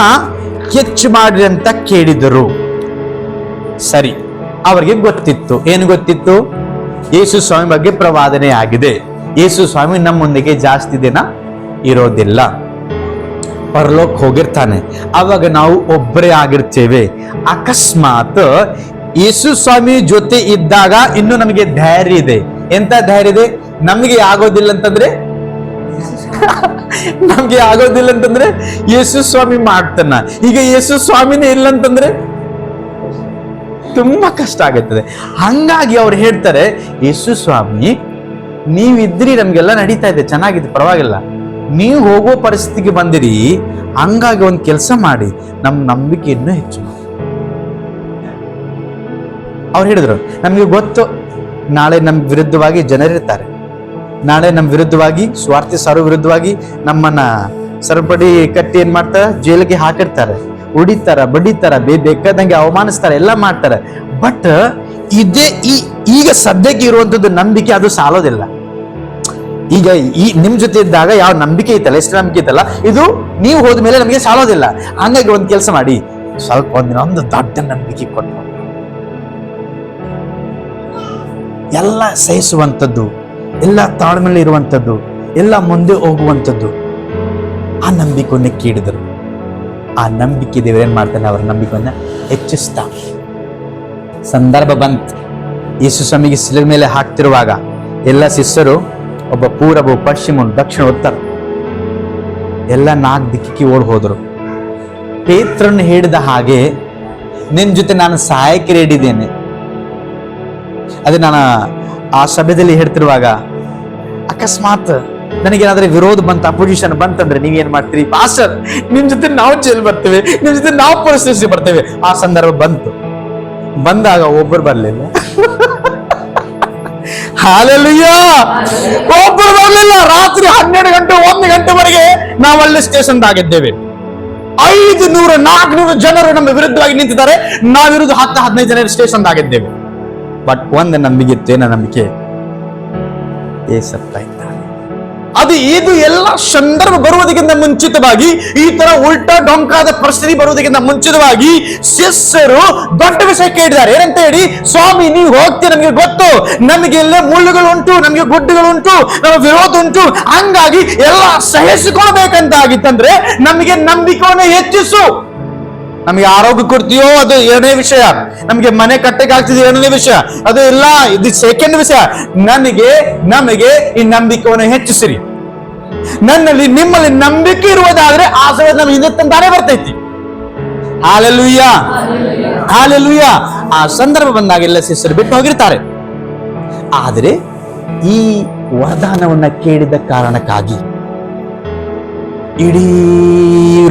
ಹೆಚ್ಚು ಮಾಡಿ ಅಂತ ಕೇಳಿದರು? ಸರಿ, ಅವರಿಗೆ ಗೊತ್ತಿತ್ತು. ಏನು ಗೊತ್ತಿತ್ತು? ಯೇಸು ಸ್ವಾಮಿ ಬಗ್ಗೆ ಪ್ರವಾದನೆ ಆಗಿದೆ. ಯೇಸು ಸ್ವಾಮಿ ನಮ್ಮೊಂದಿಗೆ ಜಾಸ್ತಿ ದಿನ ಇರೋದಿಲ್ಲ, ಪರಲೋಕ ಹೋಗಿರ್ತಾನೆ. ಅವಾಗ ನಾವು ಒಬ್ಬರೇ ಆಗಿರ್ತೇವೆ. ಅಕಸ್ಮಾತ್ ಯೇಸು ಸ್ವಾಮಿ ಜೊತೆ ಇದ್ದಾಗ ಇನ್ನು ನಮಗೆ ಧೈರ್ಯ ಇದೆ. ಎಂತ ಧೈರ್ಯ ಇದೆ? ನಮಗೆ ಆಗೋದಿಲ್ಲ ಅಂತಂದ್ರೆ ಯೇಸು ಸ್ವಾಮಿ ಮಾಡ್ತಾನ. ಈಗ ಯೇಸು ಸ್ವಾಮಿನೇ ಇಲ್ಲ ಅಂತಂದ್ರೆ ತುಂಬಾ ಕಷ್ಟ ಆಗುತ್ತದೆ. ಹಂಗಾಗಿ ಅವ್ರು ಹೇಳ್ತಾರೆ, ಯೇಸು ಸ್ವಾಮಿ ನೀವಿದ್ರಿ, ನಮ್ಗೆಲ್ಲ ನಡೀತಾ ಇದೆ, ಚೆನ್ನಾಗಿದೆ, ಪರವಾಗಿಲ್ಲ. ನೀವು ಹೋಗೋ ಪರಿಸ್ಥಿತಿಗೆ ಬಂದಿರಿ, ಹಂಗಾಗಿ ಒಂದು ಕೆಲಸ ಮಾಡಿ, ನಮ್ಮ ನಂಬಿಕೆಯನ್ನು ಹೆಚ್ಚು ಮಾಡಿ. ಅವ್ರು ಹೇಳಿದ್ರು, ನಮಗೆ ಗೊತ್ತು ನಾಳೆ ನಮ್ಮ ವಿರುದ್ಧವಾಗಿ ಜನರಿರ್ತಾರೆ, ನಾಳೆ ನಮ್ಮ ವಿರುದ್ಧವಾಗಿ ಸ್ವಾರ್ಥಿ ಸಾರು ವಿರುದ್ಧವಾಗಿ ನಮ್ಮನ್ನ ಸರಪಡಿ ಕಟ್ಟಿ ಏನ್ ಮಾಡ್ತಾರೆ, ಜೈಲಿಗೆ ಹಾಕಿರ್ತಾರೆ, ಹೊಡಿತಾರ, ಬಡಿತಾರ, ಬೇಕಾದಂಗೆ ಅವಮಾನಿಸ್ತಾರೆ, ಎಲ್ಲ ಮಾಡ್ತಾರೆ. ಬಟ್ ಇದೇ ಈಗ ಸದ್ಯಕ್ಕೆ ಇರುವಂತದ್ದು ನಂಬಿಕೆ ಅದು ಸಾಲೋದಿಲ್ಲ. ಈಗ ನಿಮ್ ಜೊತೆ ಇದ್ದಾಗ ಯಾವ ನಂಬಿಕೆ ಇತ್ತಲ್ಲ, ಎಷ್ಟು ನಂಬಿಕೆ ಇತ್ತಲ್ಲ, ಇದು ನೀವು ಹೋದ್ಮೇಲೆ ನಮಗೆ ಸಾಲೋದಿಲ್ಲ. ಹಂಗಾಗಿ ಒಂದ್ ಕೆಲಸ ಮಾಡಿ, ಸ್ವಲ್ಪ ಒಂದಿನ ಒಂದು ದೊಡ್ಡ ನಂಬಿಕೆ ಕೊಟ್ಟು ಎಲ್ಲ ಸಹಿಸುವಂಥದ್ದು, ಎಲ್ಲ ತಾಳ್ಮೆಯಲ್ಲಿ ಇರುವಂಥದ್ದು, ಎಲ್ಲ ಮುಂದೆ ಹೋಗುವಂಥದ್ದು, ಆ ನಂಬಿಕೆಯನ್ನು ಕೇಳಿದರು. ಆ ನಂಬಿಕೆ ದೇವರೇನ್ ಮಾಡ್ತಾನೆ, ಅವರ ನಂಬಿಕೆಯನ್ನ ಹೆಚ್ಚಿಸ್ತಾ. ಸಂದರ್ಭ ಬಂತು, ಯೇಸು ಸ್ವಾಮಿಗೆ ಶಿಲುಬೆ ಮೇಲೆ ಹಾಕ್ತಿರುವಾಗ ಎಲ್ಲ ಶಿಷ್ಯರು, ಒಬ್ಬ ಪೂರ್ವ, ಪಶ್ಚಿಮ, ದಕ್ಷಿಣ, ಉತ್ತರ, ಎಲ್ಲ 4 ದಿಕ್ಕಿಗೆ ಓಡ್ ಹೋದ್ರು. ಪೇತ್ರನು ಹೇಳಿದ ಹಾಗೆ, ನಿನ್ ಜೊತೆ ನಾನು ಸಹಾಯಕ್ಕೆ ರೆಡಿದ್ದೇನೆ. ಅದೇ ನಾನು ಆ ಸಭೆಯಲ್ಲಿ ಹೇಳ್ತಿರುವಾಗ ಅಕಸ್ಮಾತ್ ನನಗೇನಾದ್ರೆ ವಿರೋಧ ಬಂತ, ಅಪೋಸಿಷನ್ ಬಂತಂದ್ರೆ ನೀವೇನ್ ಮಾಡ್ತೀರಿ? ಪಾಸ್ಟರ್, ನಿಮ್ ಜೊತೆ ನಾವು ಜೈಲ್ ಬರ್ತೇವೆ, ನಿಮ್ ಜೊತೆ ನಾವು ಪರಿಸ್ಥಿತಿ ಬರ್ತೇವೆ. ಆ ಸಂದರ್ಭ ಬಂದಾಗ ಒಬ್ಬರು ಬರ್ಲಿಲ್ಲ. ಹಾಲೆಲೂಯಾ, ಒಬ್ಬರು ಬರ್ಲಿಲ್ಲ. ರಾತ್ರಿ 12 ಗಂಟೆ 1 ಗಂಟೆವರೆಗೆ ನಾವಲ್ಲಿ ಸ್ಟೇಷನ್ ಆಗಿದ್ದೇವೆ. 500 400 ಜನರು ನಮ್ಮ ವಿರುದ್ಧವಾಗಿ ನಿಂತಿದ್ದಾರೆ, ನಾವಿರುವುದು 10-15 ಜನರು ಸ್ಟೇಷನ್ ಆಗಿದ್ದೇವೆ. ಬಟ್ ಒಂದು ನಂಬಿಕೆ ಇತ್ತು. ಏನ ನಂಬಿಕೆ? ಏಸಪ್ಪ ಇದ್ದಾರೆ. ಅದು ಇದು ಎಲ್ಲ ಸಂದರ್ಭ ಬರುವುದಕ್ಕಿಂತ ಮುಂಚಿತವಾಗಿ, ಈ ತರ ಉಲ್ಟಾ ಡೊಂಕಾದ ಪರಿಸ್ಥಿತಿ ಬರುವುದಕ್ಕಿಂತ ಮುಂಚಿತವಾಗಿ ಶಿಷ್ಯರು ದೊಡ್ಡ ವಿಷಯ ಕೇಳಿದ್ದಾರೆ. ಏನಂತ ಹೇಳಿ, ಸ್ವಾಮಿ ನೀವು ಹೋಗ್ತೀರಿ, ನಮಗೆ ಗೊತ್ತು, ನಮಗೆ ಎಲ್ಲ ಮುಳ್ಳುಗಳುಂಟು, ನಮಗೆ ಗುಡ್ಡುಗಳುಂಟು, ನಮ್ಮ ವಿರೋಧ ಉಂಟು, ಹಂಗಾಗಿ ಎಲ್ಲ ಸಹಿಸಿಕೊಳ್ಬೇಕಂತ ಆಗಿತ್ತಂದ್ರೆ ನಮಗೆ ನಂಬಿಕೆಯನ್ನು ಹೆಚ್ಚಿಸು. ನಮಗೆ ಆರೋಗ್ಯ ಕೊಡ್ತೀಯೋ ಅದು 2ನೇ ವಿಷಯ, ನಮಗೆ ಮನೆ ಕಟ್ಟಕ್ಕೆ ಆಗ್ತಿದೆ 2ನೇ ವಿಷಯ, ಅದು ಇಲ್ಲ, ಇದು 2nd ವಿಷಯ. ನಮಗೆ ಈ ನಂಬಿಕೆಯನ್ನು ಹೆಚ್ಚಿಸಿರಿ. ನಿಮ್ಮಲ್ಲಿ ನಂಬಿಕೆ ಇರುವುದಾದ್ರೆ ಆಶೀರ್ವಾದ ನಮ್ಮ ಹಿಂದೆ ತಂದಾನೆ ಬರ್ತೈತಿ. Hallelujah, hallelujah. ಆ ಸಂದರ್ಭ ಬಂದಾಗ ಎಲ್ಲ ಶಿಷ್ಯರು ಬಿಟ್ಟು ಹೋಗಿರ್ತಾರೆ. ಆದರೆ ಈ ವರದಾನವನ್ನ ಕೇಳಿದ ಕಾರಣಕ್ಕಾಗಿ ಇಡೀ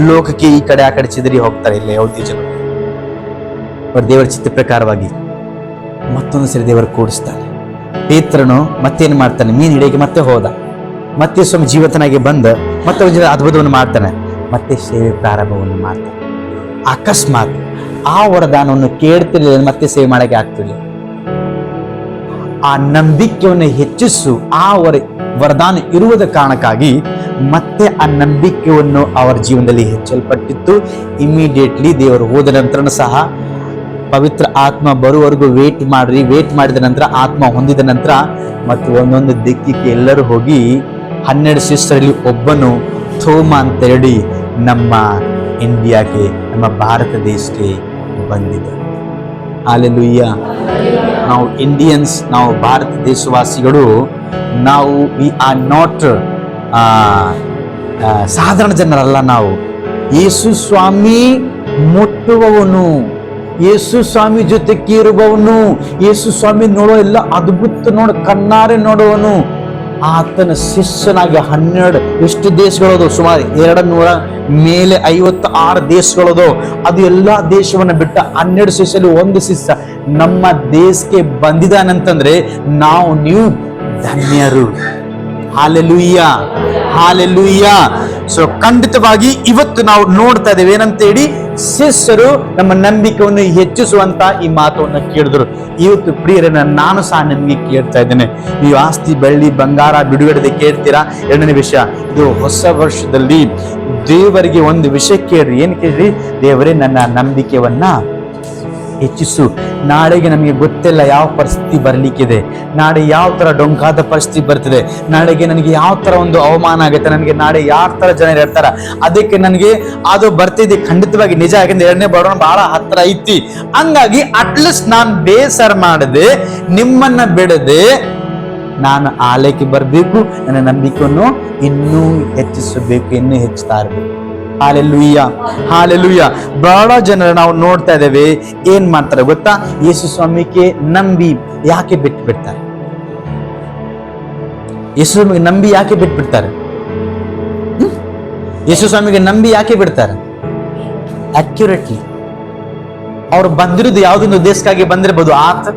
ಲೋಕಕ್ಕೆ ಈ ಕಡೆ ಆ ಕಡೆ ಚಿದರಿ ಹೋಗ್ತಾರೆ. ಇಲ್ಲ ಯಾವುದೇ ಜನ ಅವ್ರ ದೇವರ ಚಿತ್ತ ಪ್ರಕಾರವಾಗಿ ಮತ್ತೊಂದು ಸರಿ ದೇವರು ಕೂಡಿಸ್ತಾನೆ. ಪೇತ್ರನು ಮತ್ತೇನು ಮಾಡ್ತಾನೆ, ಮೀನು ಹಿಡಿಯಕ್ಕೆ ಮತ್ತೆ ಹೋದ, ಮತ್ತೆ ಸ್ವಾಮಿ ಜೀವಿತನಾಗಿ ಬಂದ ಮತ್ತೆ ಅದ್ಭುತವನ್ನು ಮಾಡ್ತಾನೆ, ಮತ್ತೆ ಸೇವೆ ಪ್ರಾರಂಭವನ್ನು ಮಾಡ್ತಾನೆ. ಅಕಸ್ಮಾತ್ ಆ ವರದಾನವನ್ನು ಕೇಳ್ತಿರ್ಲಿಲ್ಲ, ಮತ್ತೆ ಸೇವೆ ಮಾಡಕ್ಕೆ ಆಗ್ತಿರ್ಲಿಲ್ಲ. ಆ ನಂಬಿಕೆಯನ್ನು ಹೆಚ್ಚಿಸು. ಆ ವರದಾನ ಇರುವುದ ಕಾರಣಕ್ಕಾಗಿ ಮತ್ತೆ ಆ ನಂಬಿಕೆಯನ್ನು ಅವರ ಜೀವನದಲ್ಲಿ ಹೆಚ್ಚಲ್ಪಟ್ಟಿತ್ತು. ಇಮಿಡಿಯೇಟ್ಲಿ ದೇವರು ಹೋದ ನಂತರ ಸಹ ಪವಿತ್ರ ಆತ್ಮ ಬರುವವರೆಗೂ ವೇಟ್ ಮಾಡಿದ ನಂತರ, ಆತ್ಮ ಹೊಂದಿದ ನಂತರ ಮತ್ತು ಒಂದೊಂದು ದಿಕ್ಕಿಗೆ ಎಲ್ಲರೂ ಹೋಗಿ 12 ಶಿಷ್ಯರಲ್ಲಿ ಒಬ್ಬನು ಥೋಮ ಅಂತ ಹೇಳಿ ನಮ್ಮ ಇಂಡಿಯಾಗೆ, ನಮ್ಮ ಭಾರತ ದೇಶಕ್ಕೆ ಬಂದಿದ್ದ. ಹಾಲೆಲೂಯಾ. ನಾವು ಇಂಡಿಯನ್ಸ್, ನಾವು ಭಾರತ ದೇಶವಾಸಿಗಳು, ನಾವು ವಿ ಆರ್ ನಾಟ್ ಸಾಧಾರಣ ಜನರಲ್ಲ. ನಾವು ಯೇಸು ಸ್ವಾಮಿ ಮುಟ್ಟುವವನು, ಯೇಸು ಸ್ವಾಮಿ ಜೊತೆ ಕೀರುವವನು, ಯೇಸು ಸ್ವಾಮಿ ನೋಡೋ ಎಲ್ಲ ಅದ್ಭುತ ಕಣ್ಣಾರೆ ನೋಡುವವನು. ಆತನ ಶಿಷ್ಯನಾಗಿ 12 ಎಷ್ಟು ದೇಶಗಳದು? ಸುಮಾರು 200 ಮೇಲೆ 56 ದೇಶಗಳದು. ಅದು ಎಲ್ಲಾ ದೇಶವನ್ನ ಬಿಟ್ಟ 12 ಶಿಷ್ಯರಲ್ಲಿ ಒಂದು ಶಿಷ್ಯ ನಮ್ಮ ದೇಶಕ್ಕೆ ಬಂದಿದ್ದಾನಂತಂದ್ರೆ ನೀವು ಧನ್ಯರು. Hallelujah, hallelujah. ಸೊ ಖಂಡಿತವಾಗಿ ಇವತ್ತು ನಾವು ನೋಡ್ತಾ ಇದ್ದೇವೆ ಏನಂತ ಹೇಳಿ, ಶಿಷ್ಯರು ನಮ್ಮ ನಂಬಿಕೆಯನ್ನು ಹೆಚ್ಚಿಸುವಂತ ಈ ಮಾತನ್ನು ಕೇಳಿದ್ರು. ಇವತ್ತು ಪ್ರಿಯರನ್ನ ನಾನು ಸಹ ನಿಮಗೆ ಕೇಳ್ತಾ ಇದ್ದೇನೆ, ನೀವು ಆಸ್ತಿ ಬೆಳ್ಳಿ ಬಂಗಾರ ಬಿಡುಗಡೆ ಕೇಳ್ತೀರಾ? 2ನೇ ವಿಷಯ, ಇದು ಹೊಸ ವರ್ಷದಲ್ಲಿ ದೇವರಿಗೆ ಒಂದು ವಿಷಯ ಕೇಳ್ರಿ. ಏನ್ ಕೇಳ್ರಿ? ದೇವರೇ ನನ್ನ ನಂಬಿಕೆಯನ್ನ ಹೆಚ್ಚಿಸು. ನಾಳೆಗೆ ನಮಗೆ ಗೊತ್ತಿಲ್ಲ ಯಾವ ಪರಿಸ್ಥಿತಿ ಬರ್ಲಿಕ್ಕಿದೆ, ನಾಳೆ ಯಾವ ತರ ಡೊಂಕಾದ ಪರಿಸ್ಥಿತಿ ಬರ್ತಿದೆ, ನಾಳೆಗೆ ನನಗೆ ಯಾವ ತರ ಒಂದು ಅವಮಾನ ಆಗುತ್ತೆ, ನನಗೆ ನಾಳೆ ಯಾವ ತರ ಜನರು ಇರ್ತಾರ, ಅದಕ್ಕೆ ನನಗೆ ಅದು ಬರ್ತಿದೆ. ಖಂಡಿತವಾಗಿ ನಿಜ, ಯಾಕಂದ್ರೆ 2ನೇ ಬರೋಣ ಬಹಳ ಹತ್ರ ಐತಿ. ಹಂಗಾಗಿ ಅಟ್ಲೀಸ್ಟ್ ನಾನು ಬೇಸರ ಮಾಡದೆ, ನಿಮ್ಮನ್ನ ಬಿಡದೆ ನಾನು ಆಲಯಕ್ಕೆ ಬರಬೇಕು, ನನ್ನ ನಂಬಿಕೆಯನ್ನು ಇನ್ನೂ ಹೆಚ್ಚಿಸಬೇಕು, ಇನ್ನೂ ಹೆಚ್ಚುತ್ತಾ ಇರಬೇಕು. Hallelujah, hallelujah. ಬಹಳ ಜನರು ನಾವು ನೋಡ್ತಾ ಇದ್ದೇವೆ, ಏನ್ ಮಾಡ್ತಾರೆ ಗೊತ್ತಾ? ಯೇಸು ಸ್ವಾಮಿಗೆ ನಂಬಿ ಯಾಕೆ ಬಿಟ್ಟು ಬಿಡ್ತಾರೆ? ಯೇಸು ಸ್ವಾಮಿಗೆ ನಂಬಿ ಯಾಕೆ ಬಿಟ್ಟು ಬಿಡ್ತಾರೆ? ಯೇಸು ಸ್ವಾಮಿಗೆ ನಂಬಿ ಯಾಕೆ ಬಿಡ್ತಾರೆ? ಅಕ್ಯುರೇಟ್ಲಿ ಅವ್ರು ಬಂದಿರೋದು ಯಾವುದೊಂದು ಉದ್ದೇಶಕ್ಕಾಗಿ ಬಂದಿರಬಹುದು, ಆತ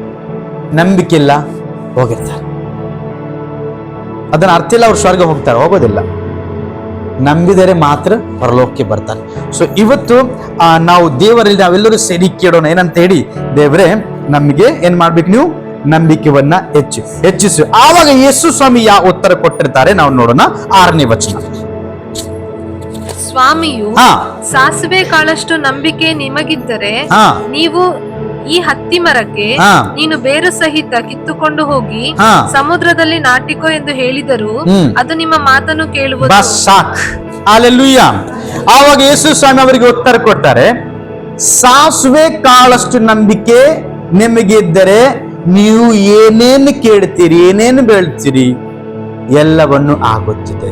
ನಂಬಿಕೆ ಇಲ್ಲ ಹೋಗಿರ್ತಾರೆ. ಅದನ್ನ ಅರ್ಥ ಇಲ್ಲ, ಅವ್ರು ಸ್ವರ್ಗ ಹೋಗ್ತಾರೆ, ಹೋಗೋದಿಲ್ಲ. ನಂಬಿದರೆ ಮಾತ್ರ ಪರಲೋಕಕ್ಕೆ ಬರ್ತಾರೆ. ಸೊ ಇವತ್ತು ನಾವು ದೇವರಲ್ಲಿ ನಾವೆಲ್ಲರೂ ಸೇರಿ ಕೇಳೋಣ, ಏನಂತ ಹೇಳಿ, ದೇವರೇ ನಮಗೆ ಏನ್ ಮಾಡ್ಬೇಕು, ನೀವು ನಂಬಿಕೆಯನ್ನ ಹೆಚ್ಚಿಸು. ಆವಾಗ ಯೇಸು ಸ್ವಾಮಿ ಯಾವ ಉತ್ತರ ಕೊಟ್ಟಿರ್ತಾರೆ ನಾವು ನೋಡೋಣ. 6ನೇ ವಚನ. ಸ್ವಾಮಿಯು ಹಾ. ಸಾಸಿವೆ ಕಾಳಷ್ಟು ನಂಬಿಕೆ ನಿಮಗಿದ್ದರೆ ಹಾ. ನೀವು ಈ ಹತ್ತಿ ಮರಕ್ಕೆ ಹಾ. ನೀನು ಬೇರು ಸಹಿತ ಕಿತ್ತುಕೊಂಡು ಹೋಗಿ ಹಾ. ಸಮುದ್ರದಲ್ಲಿ ನಾಟಿಕೋ ಎಂದು ಹೇಳಿದರೂ ಅದು ನಿಮ್ಮ ಮಾತನ್ನು ಕೇಳುವುದು. ಬಸ್ ಸಾಕ್. ಹಲ್ಲೆಲೂಯಾ. ಆವಾಗ ಯೇಸು ಸ್ವಾಮಿ ಅವರಿಗೆ ಉತ್ತರ ಕೊಡ್ತಾರೆ, ಸಾಸಿವೆ ಕಾಳಷ್ಟು ನಂಬಿಕೆ ನಿಮಗೆ ಇದ್ದರೆ ನೀವು ಏನೇನು ಕೇಳ್ತೀರಿ, ಏನೇನು ಬೇಳ್ತೀರಿ, ಎಲ್ಲವನ್ನು ಆಗುತ್ತದೆ.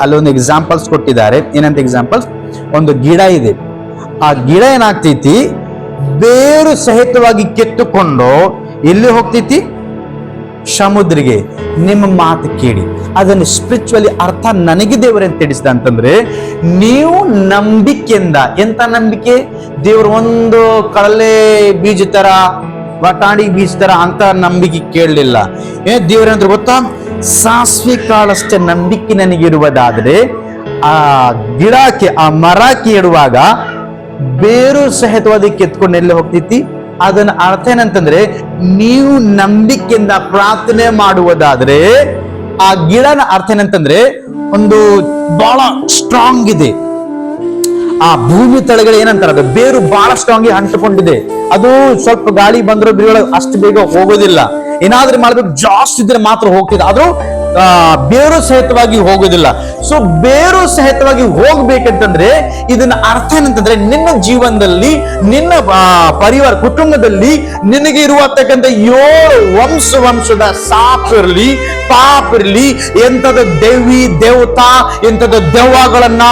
ಅಲ್ಲೊಂದು ಎಕ್ಸಾಂಪಲ್ಸ್ ಕೊಟ್ಟಿದ್ದಾರೆ. ಏನಂತ ಎಕ್ಸಾಂಪಲ್ಸ್? ಒಂದು ಗಿಡ ಇದೆ, ಆ ಗಿಡ ಏನಾಗ್ತೈತಿ, ಬೇರು ಸಹಿತವಾಗಿ ಕಿತ್ತುಕೊಂಡು ಎಲ್ಲಿ ಹೋಗ್ತೈತಿ? ಸಮುದ್ರಿಗೆ. ನಿಮ್ಮ ಮಾತು ಕೇಳಿ. ಅದನ್ನು ಸ್ಪಿರಿಚುವಲಿ ಅರ್ಥ ನನಗೆ ದೇವರನ್ನು ತಿಳಿಸಿದ ಅಂತಂದ್ರೆ, ನೀವು ನಂಬಿಕೆಯಿಂದ, ಎಂತ ನಂಬಿಕೆ? ದೇವರು ಒಂದು ಕಡಲೆ ಬೀಜ ತರ, ಬಟಾಣಿ ಬೀಜ ತರ ಅಂತ ನಂಬಿಕೆ ಕೇಳಲಿಲ್ಲ. ದೇವರಂದ್ರೆ ಗೊತ್ತಾ? ಸಾಸಿವೆ ಕಾಳಷ್ಟೇ ನಂಬಿಕೆ ನನಗಿರುವುದಾದ್ರೆ ಆ ಗಿಡಕ್ಕೆ, ಆ ಮರಕ್ಕೆ ಇಡುವಾಗ ಬೇರು ಸಹಿತವಾದ ಕಿತ್ಕೊಂಡು ಎಲ್ಲಿ ಹೋಗ್ತೈತಿ? ಅದನ್ನ ಅರ್ಥ ಏನಂತಂದ್ರೆ, ನೀವು ನಂಬಿಕೆಯಿಂದ ಪ್ರಾರ್ಥನೆ ಮಾಡುವುದಾದ್ರೆ ಆ ಗಿಡನ ಅರ್ಥ ಏನಂತಂದ್ರೆ, ಒಂದು ಬಹಳ ಸ್ಟ್ರಾಂಗ್ ಇದೆ. ಆ ಭೂಮಿ ತಳಗಡೆ ಏನಂತಾರೆ, ಅದು ಬೇರು ಬಹಳ ಸ್ಟ್ರಾಂಗ್ ಅಂಟಿಕೊಂಡಿದೆ. ಅದು ಸ್ವಲ್ಪ ಗಾಳಿ ಬಂದ್ರು ಬಿರುಗಳ ಅಷ್ಟು ಬೇಗ ಹೋಗೋದಿಲ್ಲ. ಏನಾದ್ರೂ ಮಾಡ್ಬೇಕು, ಜಾಸ್ತಿ ಇದ್ರೆ ಮಾತ್ರ ಹೋಗ್ತಿದೆ. ಆದ್ರೂ ಬೇರು ಸಹಿತವಾಗಿ ಹೋಗೋದಿಲ್ಲ. ಸೊ ಬೇರು ಸಹಿತವಾಗಿ ಹೋಗ್ಬೇಕಂತಂದ್ರೆ ಇದನ್ನ ಅರ್ಥ ಏನಂತಂದ್ರೆ, ನಿನ್ನ ಜೀವನದಲ್ಲಿ, ನಿನ್ನ ಪರಿವಾರ ಕುಟುಂಬದಲ್ಲಿ ನಿನಗೆ ಇರುವತಕ್ಕಂಥ 7 ವಂಶದ ಸಾಪ್ ಇರಲಿ, ಪಾಪ ಇರಲಿ, ಎಂಥದ ದೇವಿ ದೇವತಾ, ಎಂಥದ ದೆವ್ವಗಳನ್ನ,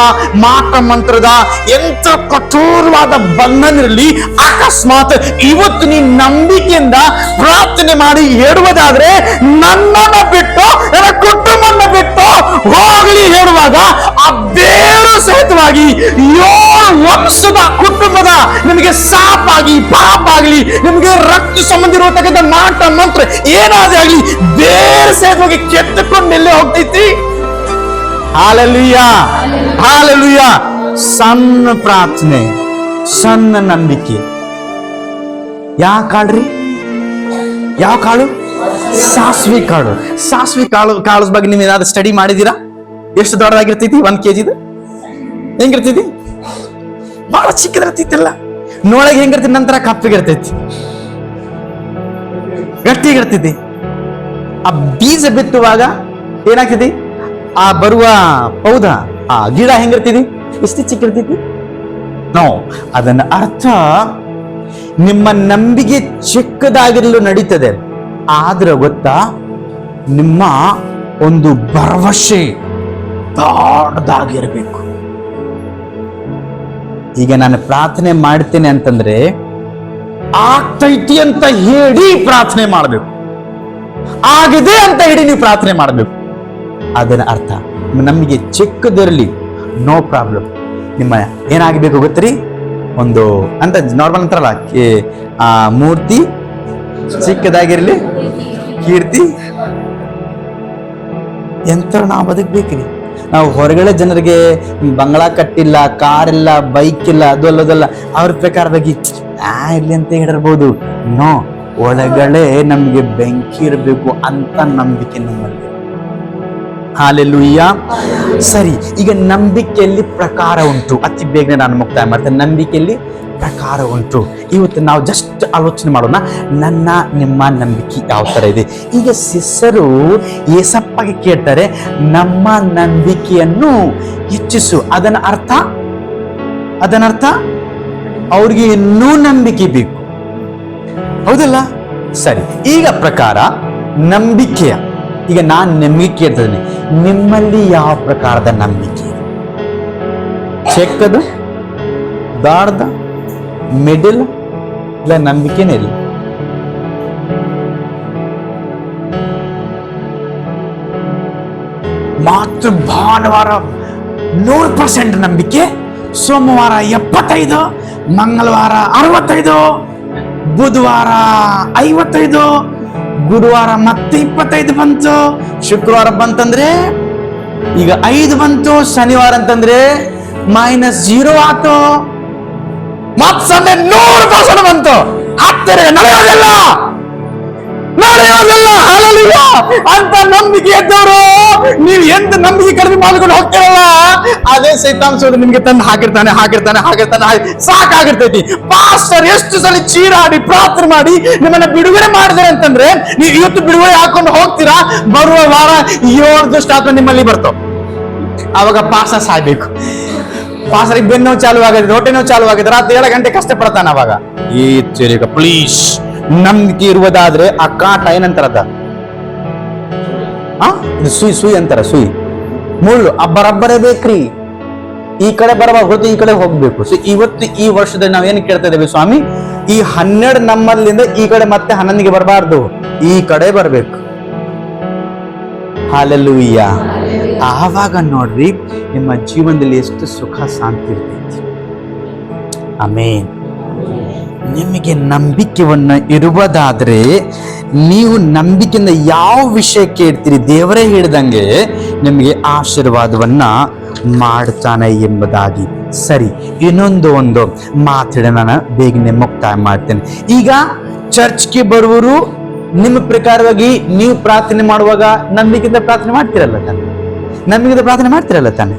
ಮಾಟ ಮಂತ್ರದ ಎಂಥ ಕಠೋರವಾದ ಬಂಧನ ಇರಲಿ, ಅಕಸ್ಮಾತ್ ಇವತ್ತು ನೀ ನಂಬಿಕೆಯಿಂದ ಪ್ರಾರ್ಥನೆ ಮಾಡಿ ಹೇಳುವುದಾದ್ರೆ, ನನ್ನನ್ನ ಬಿಟ್ಟು, ನನ್ನ ಕುಟುಂಬನ ಬಿಟ್ಟು ಹೋಗಲಿ ಹೇಳುವಾಗ, ಆ ಬೇರು ಸಹಿತವಾಗಿ 7 ವಂಶದ ಕುಟುಂಬದ ನಿಮಗೆ ಸಾಪಾಗಿ, ಪಾಪ ಆಗಲಿ, ನಿಮಗೆ ರಕ್ತ ಸಂಬಂಧ ಇರತಕ್ಕಂಥ ಮಾಟ ಮಂತ್ರ ಏನಾದ್ರೂ ಆಗಲಿ, ಬೇರು ಸಹಿತವಾಗಿ ಕೆತ್ತಕೊಂಡು ಎಲ್ಲೇ ಹೋಗ್ತೈತಿ. Hallelujah, hallelujah. ಸಣ್ಣ ಪ್ರಾರ್ಥನೆ, ಸಣ್ಣ ನಂಬಿಕೆ. ಯಾವ ಕಾಳ್ರಿ? ಯಾವ ಕಾಳು? ಸಾಸಿವೆ ಕಾಳು. ಸಾಸಿವೆ ಕಾಳು ಬಗ್ಗೆ ನೀವು ಏನಾದ್ರು ಸ್ಟಡಿ ಮಾಡಿದೀರಾ? ಎಷ್ಟು ದೊಡ್ಡದಾಗಿರ್ತೈತಿ? 1 kg ಹೆಂಗಿರ್ತೈತಿ? ಬಹಳ ಚಿಕ್ಕದಿರ್ತೈತಿಲ್ಲ, ನೋಳಗೆ ಹೆಂಗಿರ್ತೈತಿ, ನಂತರ ಕಪ್ಪಿಗಿರ್ತೈತಿ, ಗಟ್ಟಿಗಿರ್ತೈತಿ. ಆ ಬೀಜ ಬಿತ್ತುವಾಗ ಏನಾಗ್ತೈತಿ? ಆ ಬರುವ ಪೌಧ, ಆ ಗಿಡ ಹೆಂಗಿರ್ತೈತಿ? ಎಷ್ಟು ಚಿಕ್ಕಿರ್ತೈತಿ? ನೋ, ಅದನ್ನ ಅರ್ಥ ನಿಮ್ಮ ನಂಬಿಕೆ ಚಿಕ್ಕದಾಗಿರಲು ನಡೀತದೆ, ಆದ್ರೆ ಗೊತ್ತಾ, ನಿಮ್ಮ ಒಂದು ಭರವಸೆ ದೊಡ್ಡದಾಗಿರ್ಬೇಕು. ಈಗ ನಾನು ಪ್ರಾರ್ಥನೆ ಮಾಡ್ತೇನೆ ಅಂತಂದ್ರೆ ಆಗ್ತೈತಿ ಅಂತ ಹೇಳಿ ಪ್ರಾರ್ಥನೆ ಮಾಡಬೇಕು, ಆಗಿದೆ ಅಂತ ಹೇಳಿ ನೀವು ಪ್ರಾರ್ಥನೆ ಮಾಡಬೇಕು. ಅದನ್ನ ಅರ್ಥ ನಮಗೆ ಚಿಕ್ಕದಿರಲಿ, ನೋ ಪ್ರಾಬ್ಲಮ್. ನಿಮ್ಮ ಏನಾಗಬೇಕು ಗೊತ್ತರಿ? ಒಂದು ಅಂತ ನಾರ್ಮಲ್ ಅಂತಾರಲ್ಲ, ಮೂರ್ತಿ ಚಿಕ್ಕದಾಗಿರ್ಲಿ, ಕೀರ್ತಿ ಎಂತ ನಾವು ಬದುಕ್ಬೇಕ್ರಿ. ನಾವು ಹೊರಗಡೆ ಜನರಿಗೆ ಬಂಗ್ಲಾ ಕಟ್ಟಿಲ್ಲ, ಕಾರ್ ಇಲ್ಲ, ಬೈಕ್ ಇಲ್ಲ, ಅದು ಅಲ್ಲದಲ್ಲ, ಅವ್ರ ಪ್ರಕಾರವಾಗಿ ಇರ್ಲಿ ಅಂತ ಹೇಳಿರ್ಬೋದು. ನೋ, ಒಳಗಡೆ ನಮ್ಗೆ ಬೆಂಕಿ ಇರಬೇಕು ಅಂತ ನಂಬಿಕೆ ನಮ್ಮಲ್ಲಿ. ಹಲ್ಲೆಲೂಯಾ. ಸರಿ, ಈಗ ನಂಬಿಕೆಯಲ್ಲಿ ಪ್ರಕಾರ ಉಂಟು. ಅತಿ ಬೇಗನೆ ನಾನು ಮುಕ್ತಾಯ ಮಾಡ್ತೇನೆ. ನಂಬಿಕೆಯಲ್ಲಿ ಪ್ರಕಾರ ಉಂಟು. ಇವತ್ತು ನಾವು ಜಸ್ಟ್ ಆಲೋಚನೆ ಮಾಡೋಣ, ನನ್ನ ನಿಮ್ಮ ನಂಬಿಕೆ ಯಾವ ತರ ಇದೆ. ಈಗ ಶಿಷ್ಯರು ಏಸಪ್ಪಗೆ ಕೇಳ್ತಾರೆ, ನಮ್ಮ ನಂಬಿಕೆಯನ್ನು ಹೆಚ್ಚಿಸು. ಅದನ್ನ ಅರ್ಥ ಅವ್ರಿಗೆ ಇನ್ನೂ ನಂಬಿಕೆ ಬೇಕು, ಹೌದಲ್ಲ? ಸರಿ, ಈಗ ಪ್ರಕಾರ ನಂಬಿಕೆಯ, ಈಗ ನಾನು ನಿಮಗೆ ಕೇಳ್ತಿದ್ದೇನೆ, ನಿಮ್ಮಲ್ಲಿ ಯಾವ ಪ್ರಕಾರದ ನಂಬಿಕೆ? ಚಿಕ್ಕದ, ದಾಡ್ದ, ಮಿಡಲ್, ಇಲ್ಲ ನಂಬಿಕೆನೇ ಇಲ್ಲ? ಮಾತ್ರ ಭಾನುವಾರ 100% ನಂಬಿಕೆ, ಸೋಮವಾರ 75, ಮಂಗಳವಾರ 65, ಬುಧವಾರ 55, ಗುರುವಾರ ಮತ್ತೆ 25 ಬಂತು, ಶುಕ್ರವಾರ ಬಂತಂದ್ರೆ ಈಗ 5 ಬಂತು, ಶನಿವಾರ ಅಂತಂದ್ರೆ -0 ಆತು, ಮತ್ ಸಂಡೆ 100% ಬಂತು. ಹತ್ತಿರ ನಡೆಯೋದಿಲ್ಲ ಹಾಲೆಲೂಯಾ ಅಂತ ನಂಬಿಕೆ ಇದ್ದವರು ನೀವು ಎಂತ ನಂಬಿಕೆ ಕಡಿಮೆ ಮಾಡ್ಕೊಂಡು ಹೋಗ್ತಿರಲ್ಲ, ಅದೇ ಸೈತಾಂಶ ನಿಮ್ಗೆ ತಂದು ಹಾಕಿರ್ತಾನೆ ಸಾಕಾಗಿರ್ತೈತಿ. ಪಾಸ್ಟರ್ ಎಷ್ಟು ಸಲ ಚೀರಾಡಿ ಪ್ರಾರ್ಥನೆ ಮಾಡಿ ನಿಮ್ಮನ್ನ ಬಿಡುಗಡೆ ಮಾಡಿದ್ರೆ ಅಂತಂದ್ರೆ ನೀವು ಇವತ್ತು ಬಿಡುಗಡೆ ಹಾಕೊಂಡು ಹೋಗ್ತೀರಾ, ಬರುವ ವಾರ 7 ದುಷ್ಟಾತ್ಮ ನಿಮ್ಮಲ್ಲಿ ಬರ್ತಾವ. ಅವಾಗ ಪಾಸ್ಟರ್ ಸಾಯ್ಬೇಕು. ಪಾಸ್ಟರ್ಗೆ ಬೆನ್ನು ಚಾಲು ಆಗಿದೆ, ಹೊಟ್ಟೆ ನೋವು ಚಾಲು ಆಗಿದೆ, ರಾತ್ರಿ 7 ಗಂಟೆ ಕಷ್ಟಪಡ್ತಾನೆ. ಅವಾಗ ಈ ಪ್ಲೀಸ್ ನಂಬಿಕೆ ಇರುವುದಾದ್ರೆ ಆ ಕಾಟ ಏನಂತಾರದ ಸುಯಿ ಅಂತಾರ, ಸುಯಿ ಮುಳ್ಳು ಅಬ್ಬರಬ್ಬರೇ ಬೇಕ್ರಿ. ಈ ಕಡೆ ಬರಬಾರ ಹೊತ್ತು ಈ ಕಡೆ ಹೋಗ್ಬೇಕು. ಸೊ ಇವತ್ತು ಈ ವರ್ಷದಲ್ಲಿ ನಾವೇನು ಕೇಳ್ತಾ ಇದ್ದೇವೆ, ಸ್ವಾಮಿ ಈ 12 ನಮ್ಮಲ್ಲಿಂದ ಈ ಕಡೆ ಮತ್ತೆ 11ಗೆ ಬರಬಾರ್ದು, ಈ ಕಡೆ ಬರ್ಬೇಕು. ಹಾಲೆಲೂಯ್ಯ. ಆವಾಗ ನೋಡ್ರಿ ನಿಮ್ಮ ಜೀವನದಲ್ಲಿ ಎಷ್ಟು ಸುಖ ಶಾಂತಿ ಇರ್ತೈತಿ. ಆಮೇನ್. ನಿಮಗೆ ನಂಬಿಕೆಯನ್ನ ಇರುವುದಾದ್ರೆ ನೀವು ನಂಬಿಕೆಯಿಂದ ಯಾವ ವಿಷಯ ಕೇಳ್ತೀರಿ, ದೇವರೇ ಹೇಳಿದಂಗೆ ನಿಮಗೆ ಆಶೀರ್ವಾದವನ್ನ ಮಾಡ್ತಾನೆ ಎಂಬುದಾಗಿ. ಸರಿ, ಒಂದು ಮಾತಾಡ ನಾನು ಬೇಗನೆ ಮುಕ್ತಾಯ ಮಾಡ್ತೇನೆ. ಈಗ ಚರ್ಚ್ಗೆ ಬರುವರು ನಿಮ್ಮ ಪ್ರಕಾರವಾಗಿ ನೀವು ಪ್ರಾರ್ಥನೆ ಮಾಡುವಾಗ ನಂಬಿಕೆಯಿಂದ ಪ್ರಾರ್ಥನೆ ಮಾಡ್ತಿರಲ್ಲ ತಾನೆ? ನಂಬಿಕೆಯಿಂದ ಪ್ರಾರ್ಥನೆ ಮಾಡ್ತಿರಲ್ಲ ತಾನೆ?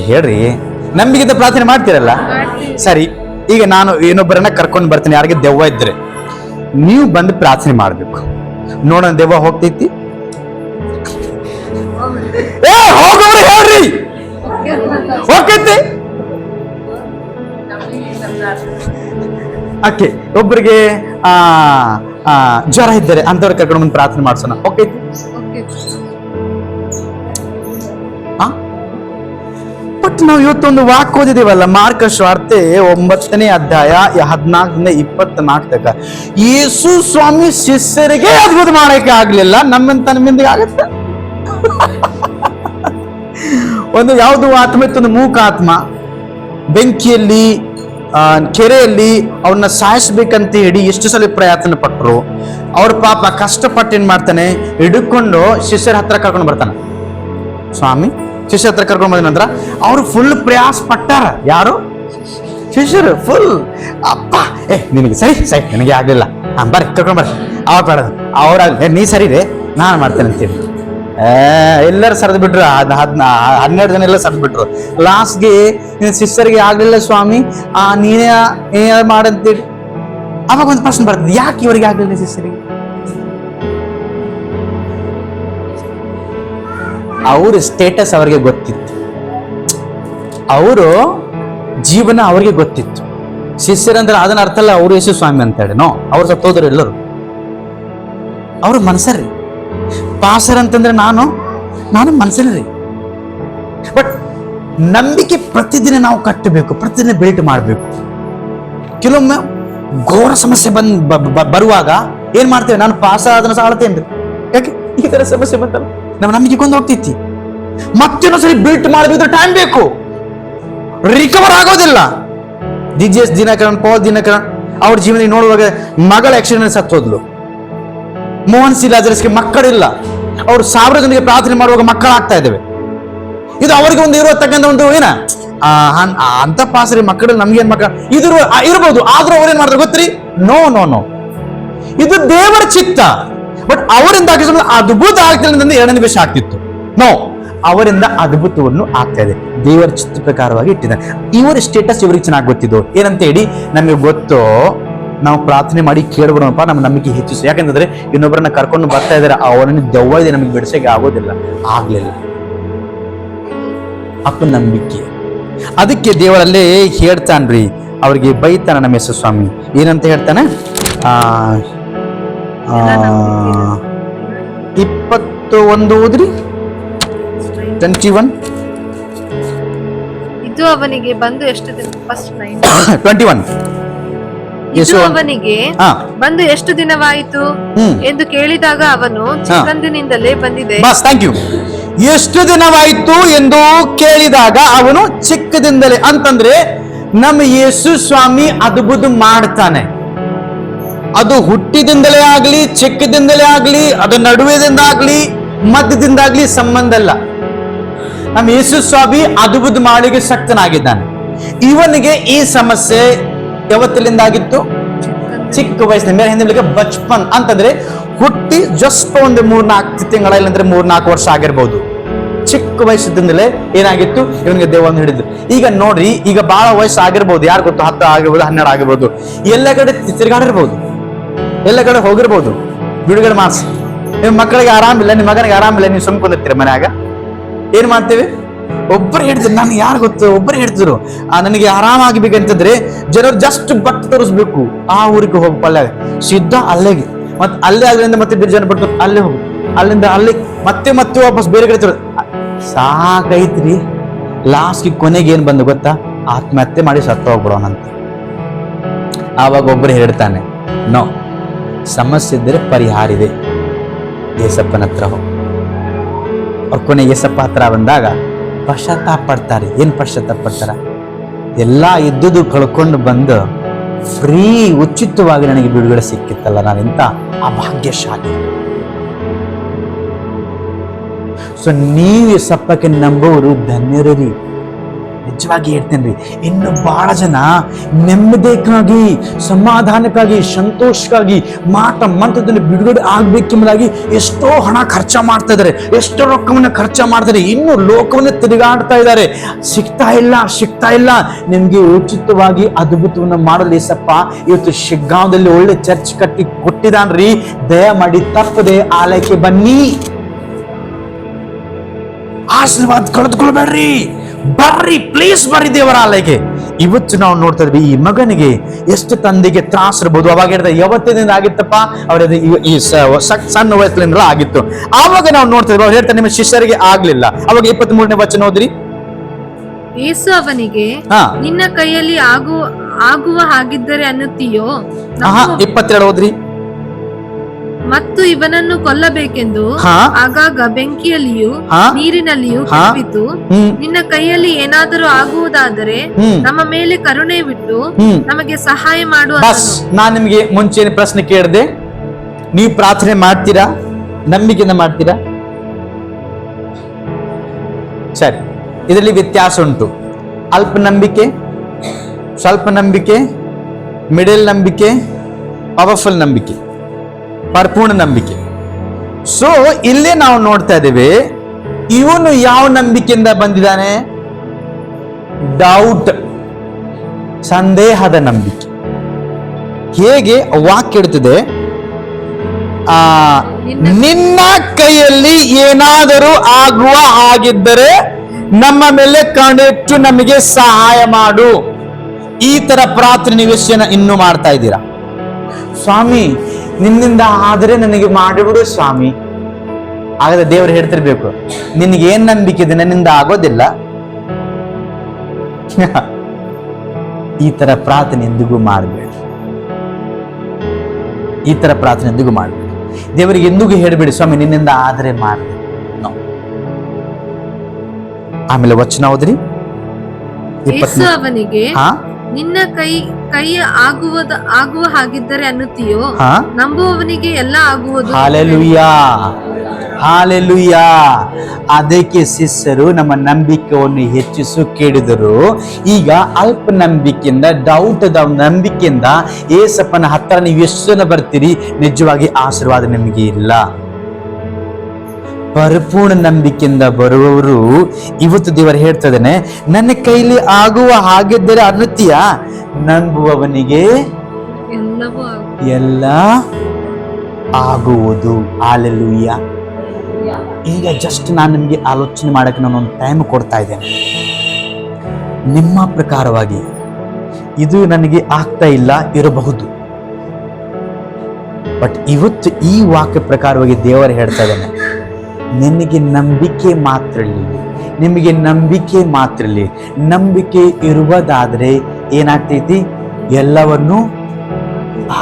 ಹೇಳ್ರಿ, ನಂಬಿಕೆಯಿಂದ ಪ್ರಾರ್ಥನೆ ಮಾಡ್ತಿರಲ್ಲ? ಸರಿ, ಈಗ ನಾನು ಇನ್ನೊಬ್ಬರನ್ನ ಕರ್ಕೊಂಡು ಬರ್ತೀನಿ, ಯಾರಿಗೆ ದೆವ್ವ ಇದ್ರೆ ನೀವು ಬಂದು ಪ್ರಾರ್ಥನೆ ಮಾಡ್ಬೇಕು. ನೋಡೋಣ ದೆವ್ವ ಹೋಗ್ತೈತಿ? ಹೋಗೋರು ಹೇಳ್ರಿ, ಹೋಗ್ತೈತಿ. ಓಕೆ, ಒಬ್ಬರಿಗೆ ಜ್ವರ ಇದ್ದಾರೆ ಅಂತವ್ರ ಕರ್ಕೊಂಡು ಬಂದು ಪ್ರಾರ್ಥನೆ ಮಾಡ್ಸೋಣ. ಹೋಗ್ತೈತಿ? ಬಟ್ ನಾವು ಇವತ್ತೊಂದು ವಾಕ್ ಓದಿದೀವಲ್ಲ, ಮಾರ್ಕ ಸ್ವಾರ್ತೆ 9ನೇ ಅಧ್ಯಾಯ 14-24 ತನಕ. ಯೇಸು ಸ್ವಾಮಿ ಶಿಷ್ಯರಿಗೆ ಅದ್ಭುತ ಮಾಡಕ್ಕೆ ಆಗ್ಲಿಲ್ಲ, ನಮ್ಮಿಂದಿಗೆ ಆಗತ್ತೆ? ಒಂದು ಯಾವುದು ಆತ್ಮ ಇತ್ತು, ಒಂದು ಮೂಕ ಆತ್ಮ ಬೆಂಕಿಯಲ್ಲಿ ಕೆರೆಯಲ್ಲಿ ಅವ್ರನ್ನ ಸಾಯಿಸ್ಬೇಕಂತ ಹೇಳಿ ಎಷ್ಟು ಸಲ ಪ್ರಯತ್ನ ಪಟ್ರು. ಅವ್ರ ಪಾಪ ಕಷ್ಟಪಟ್ಟು ಏನ್ ಮಾಡ್ತಾನೆ, ಹಿಡ್ಕೊಂಡು ಶಿಷ್ಯರ ಹತ್ರ ಕರ್ಕೊಂಡು ಬರ್ತಾನೆ. ಸ್ವಾಮಿ ಶಿಷ್ಯರ ಹತ್ರ ಕರ್ಕೊಂಡು ಬಂದ ನಂತರ ಅವ್ರು ಫುಲ್ ಪ್ರಯಾಸ ಪಟ್ಟಾರ. ಯಾರು? ಶಿಷ್ಯರು ಫುಲ್. ಅಪ್ಪ ನಿನಗೆ ಸರಿ ನನಗೆ ಆಗ್ಲಿಲ್ಲ, ಬರ್ರಿ ಕರ್ಕೊಂಡು ಬರ್ರಿ. ಅವಾಗ ಬೇಡ ಅವ್ರ ನೀ ಸರಿ ರೇ, ನಾನು ಮಾಡ್ತೇನೆ ಅಂತೇಳಿ ಎಲ್ಲರೂ ಸರಿದು ಬಿಟ್ರು. 12 ಜನ ಎಲ್ಲ ಸರಿದು ಬಿಟ್ರು. ಲಾಸ್ಟ್ಗೆ ಶಿಷ್ಯರಿಗೆ ಆಗ್ಲಿಲ್ಲ ಸ್ವಾಮಿ, ನೀನೇ ಮಾಡಂತೇಳಿ. ಅವಾಗ ಒಂದು ಪ್ರಶ್ನೆ ಬರ್ತದೆ, ಯಾಕೆ ಇವರಿಗೆ ಆಗ್ಲಿಲ್ಲ ಶಿಷ್ಯರಿಗೆ? ಅವ್ರ ಸ್ಟೇಟಸ್ ಅವ್ರಿಗೆ ಗೊತ್ತಿತ್ತು, ಅವರು ಜೀವನ ಅವ್ರಿಗೆ ಗೊತ್ತಿತ್ತು. ಶಿಷ್ಯರಂದ್ರೆ ಅದನ್ನ ಅರ್ಥ ಅಲ್ಲ ಅವ್ರು ಯೇಸು ಸ್ವಾಮಿ ಅಂತ ಹೇಳಿ. ನೋ, ಅವ್ರು ಸತ್ತೋದ್ರು ಎಲ್ಲರೂ. ಅವ್ರು ಮನಸ್ಸರ್ರಿ. ಪಾಸರ್ ಅಂತಂದ್ರೆ ನಾನು ಮನಸ್ಸಲ್ರಿ. ಬಟ್ ನಂಬಿಕೆ ಪ್ರತಿದಿನ ನಾವು ಕಟ್ಟಬೇಕು, ಪ್ರತಿದಿನ ಬಿಲ್ಟ್ ಮಾಡಬೇಕು. ಕೆಲವೊಮ್ಮೆ ಘೋರ ಸಮಸ್ಯೆ ಬರುವಾಗ ಏನ್ ಮಾಡ್ತೇವೆ, ನಾನು ಪಾಸ ಅದನ್ನ ಸಾಳ್ತೇನ್ರಿ. ಯಾಕೆ ಈ ತರ ಸಮಸ್ಯೆ ಬಂತಲ್ಲ, ನಮ್ಮ ನಂಬಿಕೆ ಕೊಂದು ಹೋಗ್ತೈತಿ. ಮತ್ತೊಂದ್ಸರಿ ಬಿಲ್ಟ್ ಮಾಡಬೇಕು, ಟೈಮ್ ಬೇಕು, ರಿಕವರ್ ಆಗೋದಿಲ್ಲ. ದಿಜೇಶ್ ದಿನಕರನ್, ಪೌಲ್ ದಿನಕರನ್ ಅವ್ರ ಜೀವನದಲ್ಲಿ ನೋಡುವಾಗ ಮಗಳ ಆಕ್ಸಿಡೆಂಟ್ ಸತ್ತೋದ್ಲು. ಮೋಹನ್ ಸಿ ಲಾಜರಸ್ಗೆ ಮಕ್ಕಳಿಲ್ಲ, ಅವ್ರು 1000 ಜನರಿಗೆ ಪ್ರಾರ್ಥನೆ ಮಾಡುವಾಗ ಮಕ್ಕಳಾಗ್ತಾ ಇದ್ದೇವೆ. ಇದು ಅವರಿಗೆ ಒಂದು ಇರತಕ್ಕಂಥ ಒಂದು ಏನ ಅಂತ ಪಾಸರಿ ಮಕ್ಕಳು, ನಮ್ಗೇನ್ ಮಕ್ಕಳು ಇರ್ಬೋದು, ಆದ್ರೂ ಅವ್ರೇನ್ ಮಾಡ್ತಾರೆ ಗೊತ್ತ್ರಿ? ನೋ, ಇದು ದೇವರ ಚಿತ್ತ. ಬಟ್ ಅವರಿಂದ ಅದ್ಭುತ ಆಗ್ತಿಲ್ಲ ಅಂತಂದ್ರೆ 2 ನಿಮಿಷ ಆಗ್ತಿತ್ತು. ನೋ, ಅವರಿಂದ ಅದ್ಭುತವನ್ನು ಆಗ್ತಾ ಇದೆ, ದೇವರ ಚಿತ್ತ ಪ್ರಕಾರವಾಗಿ ಇಟ್ಟಿದ್ದಾರೆ. ಇವರ ಸ್ಟೇಟಸ್ ಇವರಿಗೆ ಚೆನ್ನಾಗಿ ಗೊತ್ತಿದ್ದು. ಏನಂತ ಹೇಳಿ ನಮಗೆ ಗೊತ್ತು, ನಾವು ಪ್ರಾರ್ಥನೆ ಮಾಡಿ ಕೇಳ್ಬಿಡೋಣಪ್ಪ, ನಮ್ಮ ನಂಬಿಕೆ ಹೆಚ್ಚಿಸು. ಯಾಕಂತಂದ್ರೆ ಇನ್ನೊಬ್ಬರನ್ನ ಕರ್ಕೊಂಡು ಬರ್ತಾ ಇದಾರೆ, ಅವರನ್ನು ದೆವ್ವ ಇದೆ, ನಮಗೆ ಬಿಡಿಸಕ್ಕೆ ಆಗೋದಿಲ್ಲ. ಆಗ್ಲಿಲ್ಲ, ಅಪ್ಪನ ನಂಬಿಕೆ. ಅದಕ್ಕೆ ದೇವರಲ್ಲೇ ಹೇಳ್ತಾನ್ರಿ, ಅವ್ರಿಗೆ ಬೈತಾನ ನಮ್ಮ ಯೇಸು ಸ್ವಾಮಿ. ಏನಂತ ಹೇಳ್ತಾನೆ? 21 ಓದ್ರಿ, 21. ಇದು ಅವನಿಗೆ ಬಂದು ಎಷ್ಟು ದಿನ? ಫಸ್ಟ್ 21. ಇದು ಅವನಿಗೆ ಬಂದು ಎಷ್ಟು ದಿನವಾಯಿತು ಎಂದು ಕೇಳಿದಾಗ ಅವನು ಚಿಕ್ಕಂದಿನಿಂದಲೇ ಬಂದಿದೆ. ಬಸ್, ಥ್ಯಾಂಕ್ ಯು. ಎಷ್ಟು ದಿನವಾಯಿತು ಎಂದು ಕೇಳಿದಾಗ ಅವನು ಚಿಕ್ಕದಿಂದಲೇ, ಅಂತಂದ್ರೆ ನಮ್ಮ ಯೇಸು ಸ್ವಾಮಿ ಅದ್ಭುತ ಮಾಡ್ತಾನೆ. ಅದು ಹುಟ್ಟಿದಿಂದಲೇ ಆಗ್ಲಿ, ಚಿಕ್ಕದಿಂದಲೇ ಆಗ್ಲಿ, ಅದು ನಡುವೆದಿಂದ ಆಗ್ಲಿ, ಮಧ್ಯದಿಂದಾಗ್ಲಿ ಸಂಬಂಧ ಇಲ್ಲ. ನಮ್ಮ ಯೇಸು ಸ್ವಾಮಿ ಅದ್ಭುತ ಮಾಡಿಗೆ ಶಕ್ತನಾಗಿದ್ದಾನೆ. ಇವನಿಗೆ ಈ ಸಮಸ್ಯೆ ಯಾವತ್ತಿನಿಂದ ಆಗಿತ್ತು? ಚಿಕ್ಕ ವಯಸ್ಸಿನ ಮೇಲೆ, ಹಿಂದೆ ಬಚ್ಪನ್ ಅಂತಂದ್ರೆ ಹುಟ್ಟಿ ಜಸ್ಟ್ ಒಂದು 3-4 ತಿಂಗಳ, ಇಲ್ಲಂದ್ರೆ 3-4 ವರ್ಷ ಆಗಿರ್ಬೋದು. ಚಿಕ್ಕ ವಯಸ್ಸಿದಿಂದಲೇ ಏನಾಗಿತ್ತು, ಇವನಿಗೆ ದೇವರನ್ನು ಹಿಡಿದು. ಈಗ ನೋಡ್ರಿ, ಈಗ ಬಹಳ ವಯಸ್ಸು ಆಗಿರ್ಬೋದು, ಯಾರು ಗೊತ್ತು, 10 ಆಗಿರ್ಬೋದು, 12 ಆಗಿರ್ಬೋದು. ಎಲ್ಲ ಕಡೆ ತಿರುಗಾಡಿರ್ಬೋದು, ಎಲ್ಲ ಕಡೆ ಹೋಗಿರ್ಬೋದು, ಬಿಡುಗಡೆ ಮಾಡಿಸಿ. ನಿಮ್ಮ ಮಕ್ಕಳಿಗೆ ಆರಾಮಿಲ್ಲ, ನಿಮ್ಮ ಮಗನಿಗೆ ಆರಾಮಿಲ್ಲ, ನೀವು ಸುಮ್ಕೊಂಡಿರ್ತೀರ ಮನ್ಯಾಗ. ಏನ್ ಮಾಡ್ತೇವೆ? ಒಬ್ಬರು ಹೇಳ್ತಿದ್ರು, ನಾನು ಯಾರು ಗೊತ್ತು, ಒಬ್ಬರು ಹೇಳ್ತಿದ್ರು ನನಗೆ ಆರಾಮಾಗಬೇಕಂತಂದ್ರೆ ಜನರು ಜಸ್ಟ್ ಬಟ್ ತೋರಿಸ್ಬೇಕು, ಆ ಊರಿಗೆ ಹೋಗಿ ಪಲ್ಯ ಸಿದ್ಧ ಅಲ್ಲೆಗೆ, ಮತ್ತೆ ಅಲ್ಲೇ ಅಲ್ಲಿಂದ ಮತ್ತೆ ಬಿರ್ಜನ ಬಿಟ್ಟು ಅಲ್ಲೇ ಹೋಗು, ಅಲ್ಲಿಂದ ಅಲ್ಲಿ ಮತ್ತೆ ಮತ್ತೆ ವಾಪಸ್ ಬೇರೆ ಕಡೆ ತೋರಿಸ್. ಸಾಕೈತ್ರಿ. ಲಾಸ್ಟ್ಗೆ ಕೊನೆಗೆ ಏನ್ ಬಂದು ಗೊತ್ತಾ? ಆತ್ಮಹತ್ಯೆ ಮಾಡಿ ಸತ್ತ ಹೋಗ್ಬಿಡೋಣಂತ. ಆವಾಗ ಒಬ್ಬರು ಹೇಳ್ತಾನೆ, ನೋ, ಸಮಸ್ಯೆ ಇದ್ದರೆ ಪರಿಹಾರ ಇದೆ, ಏಸಪ್ಪನ ಹತ್ರ ಹೋಗಿ. ಅವ್ರ ಕೊನೆಗೆ ಏಸಪ್ಪ ಹತ್ರ ಬಂದಾಗ ಪಶ್ಚಾತ್ತಾಪ ಪಡ್ತಾರೆ. ಏನ್ ಪಶ್ಚಾತ್ತಾಪ ಪಡ್ತಾರ? ಎಲ್ಲ ಇದ್ದುದು ಕಳ್ಕೊಂಡು ಬಂದು ಫ್ರೀ, ಉಚಿತವಾಗಿ ನನಗೆ ಬಿಡುಗಡೆ ಸಿಕ್ಕಿತ್ತಲ್ಲ, ನಾನೆಂತ ಅಭಾಗ್ಯಶಾಲಿ. ಸೊ ನೀವು ಏಸಪ್ಪಕ್ಕೆ ನಂಬೋರು ಧನ್ಯರು ರೀ. ನಿಜವಾಗಿ ಹೇಳ್ತೇನ್ರಿ, ಇನ್ನು ಬಹಳ ಜನ ನೆಮ್ಮದಿಗಾಗಿ, ಸಮಾಧಾನಕ್ಕಾಗಿ, ಸಂತೋಷಕ್ಕಾಗಿ, ಮಾಟ ಮಂತ್ರದಲ್ಲಿ ಬಿಡುಗಡೆ ಆಗ್ಬೇಕೆಂಬುದಾಗಿ ಎಷ್ಟೋ ಹಣ ಖರ್ಚ ಮಾಡ್ತಾ ಇದ್ದಾರೆ, ಎಷ್ಟೋ ರೊಕ್ಕವನ್ನ ಖರ್ಚು ಮಾಡ್ತಾರೆ, ಇನ್ನು ಲೋಕವನ್ನ ತಿರುಗಾಡ್ತಾ ಇದ್ದಾರೆ. ಸಿಗ್ತಾ ಇಲ್ಲ. ನಿಮ್ಗೆ ಉಚಿತವಾಗಿ ಅದ್ಭುತವನ್ನ ಮಾಡಲು ಏಸಪ್ಪ ಇವತ್ತು ಶಿಗ್ಗಾಂವದಲ್ಲಿ ಒಳ್ಳೆ ಚರ್ಚ್ ಕಟ್ಟಿ ಕೊಟ್ಟಿದಾನ್ರಿ. ದಯಮಾಡಿ ತಪ್ಪದೆ ಆಲಯಕ್ಕೆ ಬನ್ನಿ, ಆಶೀರ್ವಾದ ಕಳೆದುಕೊಳ್ಬೇಡ್ರಿ, ಬರ್ರಿ, ಪ್ಲೀಸ್ ಬರ್ರಿ ದೇವರ ಆಲಯಕ್ಕೆ. ಇವತ್ತು ನಾವು ನೋಡ್ತಾ ಇದ್ವಿ, ಈ ಮಗನಿಗೆ ಎಷ್ಟು ತಂದೆಗೆ ತ್ರಾಸ ಇರ್ಬೋದು. ಅವಾಗ ಹೇಳ್ತಾರೆ, ಯಾವತ್ತಿನಿಂದ ಆಗಿತ್ತಪ್ಪ, ಅವ್ರದ್ದು ಈ ಸಣ್ಣ ವಯಸ್ಸಿನಿಂದ ಆಗಿತ್ತು. ಆವಾಗ ನಾವು ನೋಡ್ತಾ ಇದ್ವಿ, ಅವ್ರು ಹೇಳ್ತಾರೆ, ನಿಮ್ಮ ಶಿಷ್ಯರಿಗೆ ಆಗ್ಲಿಲ್ಲ. ಅವಾಗ 23ನೇ ವಚನ ಓದ್ರಿ. ಯೇಸು ಅವನಿಗೆ, ನಿನ್ನ ಕೈಯಲ್ಲಿ ಆಗುವ ಹಾಗಿದ್ದರೆ ಅನ್ನುತ್ತೀಯೋ? 22 ಓದ್ರಿ. ಮತ್ತು ಇವನನ್ನು ಕೊಲ್ಲಬೇಕೆಂದು ಆಗಾಗ ಬೆಂಕಿಯಲ್ಲಿಯೂ ನೀರಿನಲ್ಲಿಯೂ ಕೆಡವಿತು. ನಿನ್ನ ಕೈಯಲ್ಲಿ ಏನಾದರೂ ಆಗುವುದಾದರೆ ನಮ್ಮ ಮೇಲೆ ಕರುಣೆ ಬಿಟ್ಟು ನಮಗೆ ಸಹಾಯ ಮಾಡು. ನಾನ್ ನಿಮ್ಗೆ ಮುಂಚೆ ಪ್ರಶ್ನೆ ಕೇಳಿದೆ, ನೀವು ಪ್ರಾರ್ಥನೆ ಮಾಡ್ತೀರಾ? ನಂಬಿಕೆಯಿಂದ ಮಾಡ್ತೀರಾ? ಸರಿ, ಇದರಲ್ಲಿ ವ್ಯತ್ಯಾಸ ಉಂಟು. ಅಲ್ಪ ನಂಬಿಕೆ, ಸ್ವಲ್ಪ ನಂಬಿಕೆ, ಮಿಡಲ್ ನಂಬಿಕೆ, ಪವರ್ಫುಲ್ ನಂಬಿಕೆ, ಪರಿಪೂರ್ಣ ನಂಬಿಕೆ. ಸೊ ಇಲ್ಲೇ ನಾವು ನೋಡ್ತಾ ಇದ್ದೇವೆ, ಇವನು ಯಾವ ನಂಬಿಕೆಯಿಂದ ಬಂದಿದ್ದಾನೆ? ಡೌಟ್, ಸಂದೇಹದ ನಂಬಿಕೆ. ಹೇಗೆ ವಾಕ್ಯ ಇಡ್ತದೆ, ನಿನ್ನ ಕೈಯಲ್ಲಿ ಏನಾದರೂ ಆಗುವ ಹಾಗಿದ್ದರೆ ನಮ್ಮ ಮೇಲೆ ಕಣ್ಣಿಟ್ಟು ನಮಗೆ ಸಹಾಯ ಮಾಡು. ಈ ತರ ಪ್ರಾರ್ಥನೆ ನೀವು ಎಷ್ಟು ಜನ ಇನ್ನೂ ಮಾಡ್ತಾ ಇದ್ದೀರಾ? ಸ್ವಾಮಿ, ನಿನ್ನಿಂದ ಆದರೆ ನನಗೆ ಮಾಡಿಬಿಡು ಸ್ವಾಮಿ. ಹಾಗಾದ್ರೆ ದೇವರು ಹೇಳ್ತಿರ್ಬೇಕು, ನಿನಗೆ ಏನ್ ನಂಬಿಕೆ ಇದೆ, ನನ್ನಿಂದ ಆಗೋದಿಲ್ಲ. ಈ ತರ ಪ್ರಾರ್ಥನೆ ಎಂದಿಗೂ ಮಾಡಬೇಡಿ. ಈ ತರ ಪ್ರಾರ್ಥನೆ ಎಂದಿಗೂ ಮಾಡಬೇಡಿ. ದೇವರಿಗೆ ಎಂದಿಗೂ ಹೇಳ್ಬೇಡಿ, ಸ್ವಾಮಿ ನಿನ್ನಿಂದ ಆದರೆ ಮಾಡಿ. ಆಮೇಲೆ ವಚನ ಓದ್ರಿ. ಯೇಸು ಅವನಿಗೆ, ನಿನ್ನ ಕೈ ಆಗುವ ಹಾಗಿದ್ದರೆ ಅನ್ನುತ್ತೀಯೋ? ನಂಬುವವನಿಗೆ ಎಲ್ಲ ಆಗುವುದು. Hallelujah, hallelujah. ಅದಕ್ಕೆ ಶಿಷ್ಯರು ನಮ್ಮ ನಂಬಿಕೆಯನ್ನು ಹೆಚ್ಚಿಸು ಕೇಳಿದರು. ಈಗ ಅಲ್ಪ ನಂಬಿಕೆಯಿಂದ, ಡೌಟ್ ನಂಬಿಕೆಯಿಂದ ಏಸಪ್ಪನ ಹತ್ರ ನೀವು ಎಷ್ಟು ಜನ ಬರ್ತೀರಿ, ನಿಜವಾಗಿ ಆಶೀರ್ವಾದ ನಿಮಗೆ ಇಲ್ಲ. ಪರಿಪೂರ್ಣ ನಂಬಿಕೆಯಿಂದ ಬರುವವರು, ಇವತ್ತು ದೇವರು ಹೇಳ್ತಾ ಇದ್ದಾನೆ, ನನ್ನ ಕೈಲಿ ಆಗುವ ಹಾಗಿದ್ದರೆ ಅನ್ನುತ್ತೀಯ, ನಂಬುವವನಿಗೆ ಎಲ್ಲ ಆಗುವುದು. ಹಾಲೆಲೂಯಾ. ಈಗ ಜಸ್ಟ್ ನಾನು ನಿಮಗೆ ಆಲೋಚನೆ ಮಾಡಕ್ಕೆ ನಾನೊಂದು ಟೈಮ್ ಕೊಡ್ತಾ ಇದ್ದೇನೆ. ನಿಮ್ಮ ಪ್ರಕಾರವಾಗಿ ಇದು ನನಗೆ ಆಗ್ತಾ ಇಲ್ಲ ಇರಬಹುದು, ಬಟ್ ಇವತ್ತು ಈ ವಾಕ್ಯ ಪ್ರಕಾರವಾಗಿ ದೇವರು ಹೇಳ್ತಾ ಇದ್ದಾನೆ, ನಿನಗೆ ನಂಬಿಕೆ ಮಾತ್ರ ಇರಲಿ, ನಿಮಗೆ ನಂಬಿಕೆ ಮಾತ್ರ ಇರಲಿ. ನಂಬಿಕೆ ಇರುವುದಾದ್ರೆ ಏನಾಗ್ತೈತಿ? ಎಲ್ಲವನ್ನೂ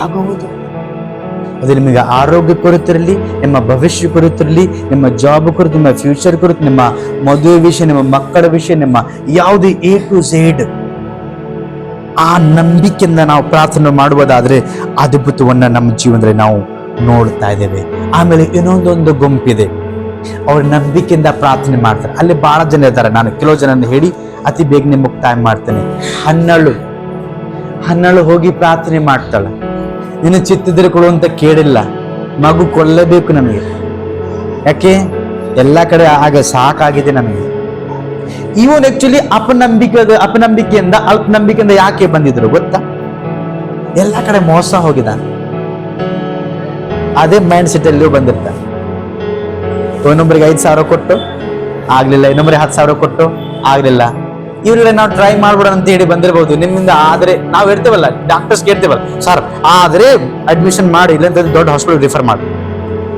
ಆಗುವುದು. ಅದು ನಿಮಗೆ ಆರೋಗ್ಯ ಕುರಿತಿರಲಿ, ನಿಮ್ಮ ಭವಿಷ್ಯ ಕುರಿತಿರಲಿ, ನಿಮ್ಮ ಜಾಬ್ ಕುರಿತು, ನಿಮ್ಮ ಫ್ಯೂಚರ್ ಕುರಿತು, ನಿಮ್ಮ ಮದುವೆ ವಿಷಯ, ನಿಮ್ಮ ಮಕ್ಕಳ ವಿಷಯ, ನಿಮ್ಮ ಯಾವುದೇ A to Z, ಆ ನಂಬಿಕೆಯಿಂದ ನಾವು ಪ್ರಾರ್ಥನೆ ಮಾಡುವುದಾದ್ರೆ ಅದ್ಭುತವನ್ನ ನಮ್ಮ ಜೀವನದಲ್ಲಿ ನಾವು ನೋಡ್ತಾ ಇದ್ದೇವೆ. ಆಮೇಲೆ ಇನ್ನೊಂದೊಂದು ಗುಂಪಿದೆ, ಅವ್ರ ನಂಬಿಕೆಯಿಂದ ಪ್ರಾರ್ಥನೆ ಮಾಡ್ತಾರೆ. ಅಲ್ಲಿ ಬಹಳ ಜನ ಇದ್ದಾರೆ. ನಾನು ಕೆಲವು ಜನರನ್ನು ಹೇಳಿ ಅತಿ ಬೇಗನೆ ಮುಕ್ತಾಯ ಮಾಡ್ತೇನೆ. ಹನ್ನಳು ಹೋಗಿ ಪ್ರಾರ್ಥನೆ ಮಾಡ್ತಾಳೆ, ನಿನ್ನ ಚಿತ್ತಿದ್ರೆ ಕೊಡುವಂತ ಕೇಳಿಲ್ಲ, ಮಗು ಕೊಲ್ಲಬೇಕು ನಮಗೆ, ಯಾಕೆ ಎಲ್ಲ ಕಡೆ ಆಗ ಸಾಕಾಗಿದೆ ನಮಗೆ. ಇವನ್ ಆಕ್ಚುಲಿ ಅಪನಂಬಿಕೆಯಿಂದ ಅಲ್ಪನಂಬಿಕೆಯಿಂದ ಯಾಕೆ ಬಂದಿದ್ರು ಗೊತ್ತಾ? ಎಲ್ಲ ಕಡೆ ಮೋಸ ಹೋಗಿದ್ದಾನೆ. ಅದೇ ಮೈಂಡ್ ಸೆಟ್ ಅಲ್ಲಿಯೂ ಬಂದಿರ್ತಾನೆ. ಇನ್ನೊಬ್ಬರಿಗೆ 5,000 ಕೊಟ್ಟು ಆಗ್ಲಿಲ್ಲ, ಇನ್ನೊಬ್ಬರಿಗೆ 10,000 ಕೊಟ್ಟು ಆಗ್ಲಿಲ್ಲ. ಇವ್ರಿಗೆ ನಾವು ಟ್ರೈ ಮಾಡ್ಬಿಡೋಣ ಅಂತ ಹೇಳಿ ಬಂದಿರಬಹುದು. ನಿಮ್ಮಿಂದ ಆದ್ರೆ ನಾವು ಹೇಳ್ತೇವಲ್ಲ, ಡಾಕ್ಟರ್ಸ್ ಕೇಳ್ತೇವಲ್ಲ, ಸರ್ ಆದ್ರೆ ಅಡ್ಮಿಷನ್ ಮಾಡಿ, ಇಲ್ಲ ದೊಡ್ಡ ಹಾಸ್ಪಿಟಲ್ ರಿಫರ್ ಮಾಡಿ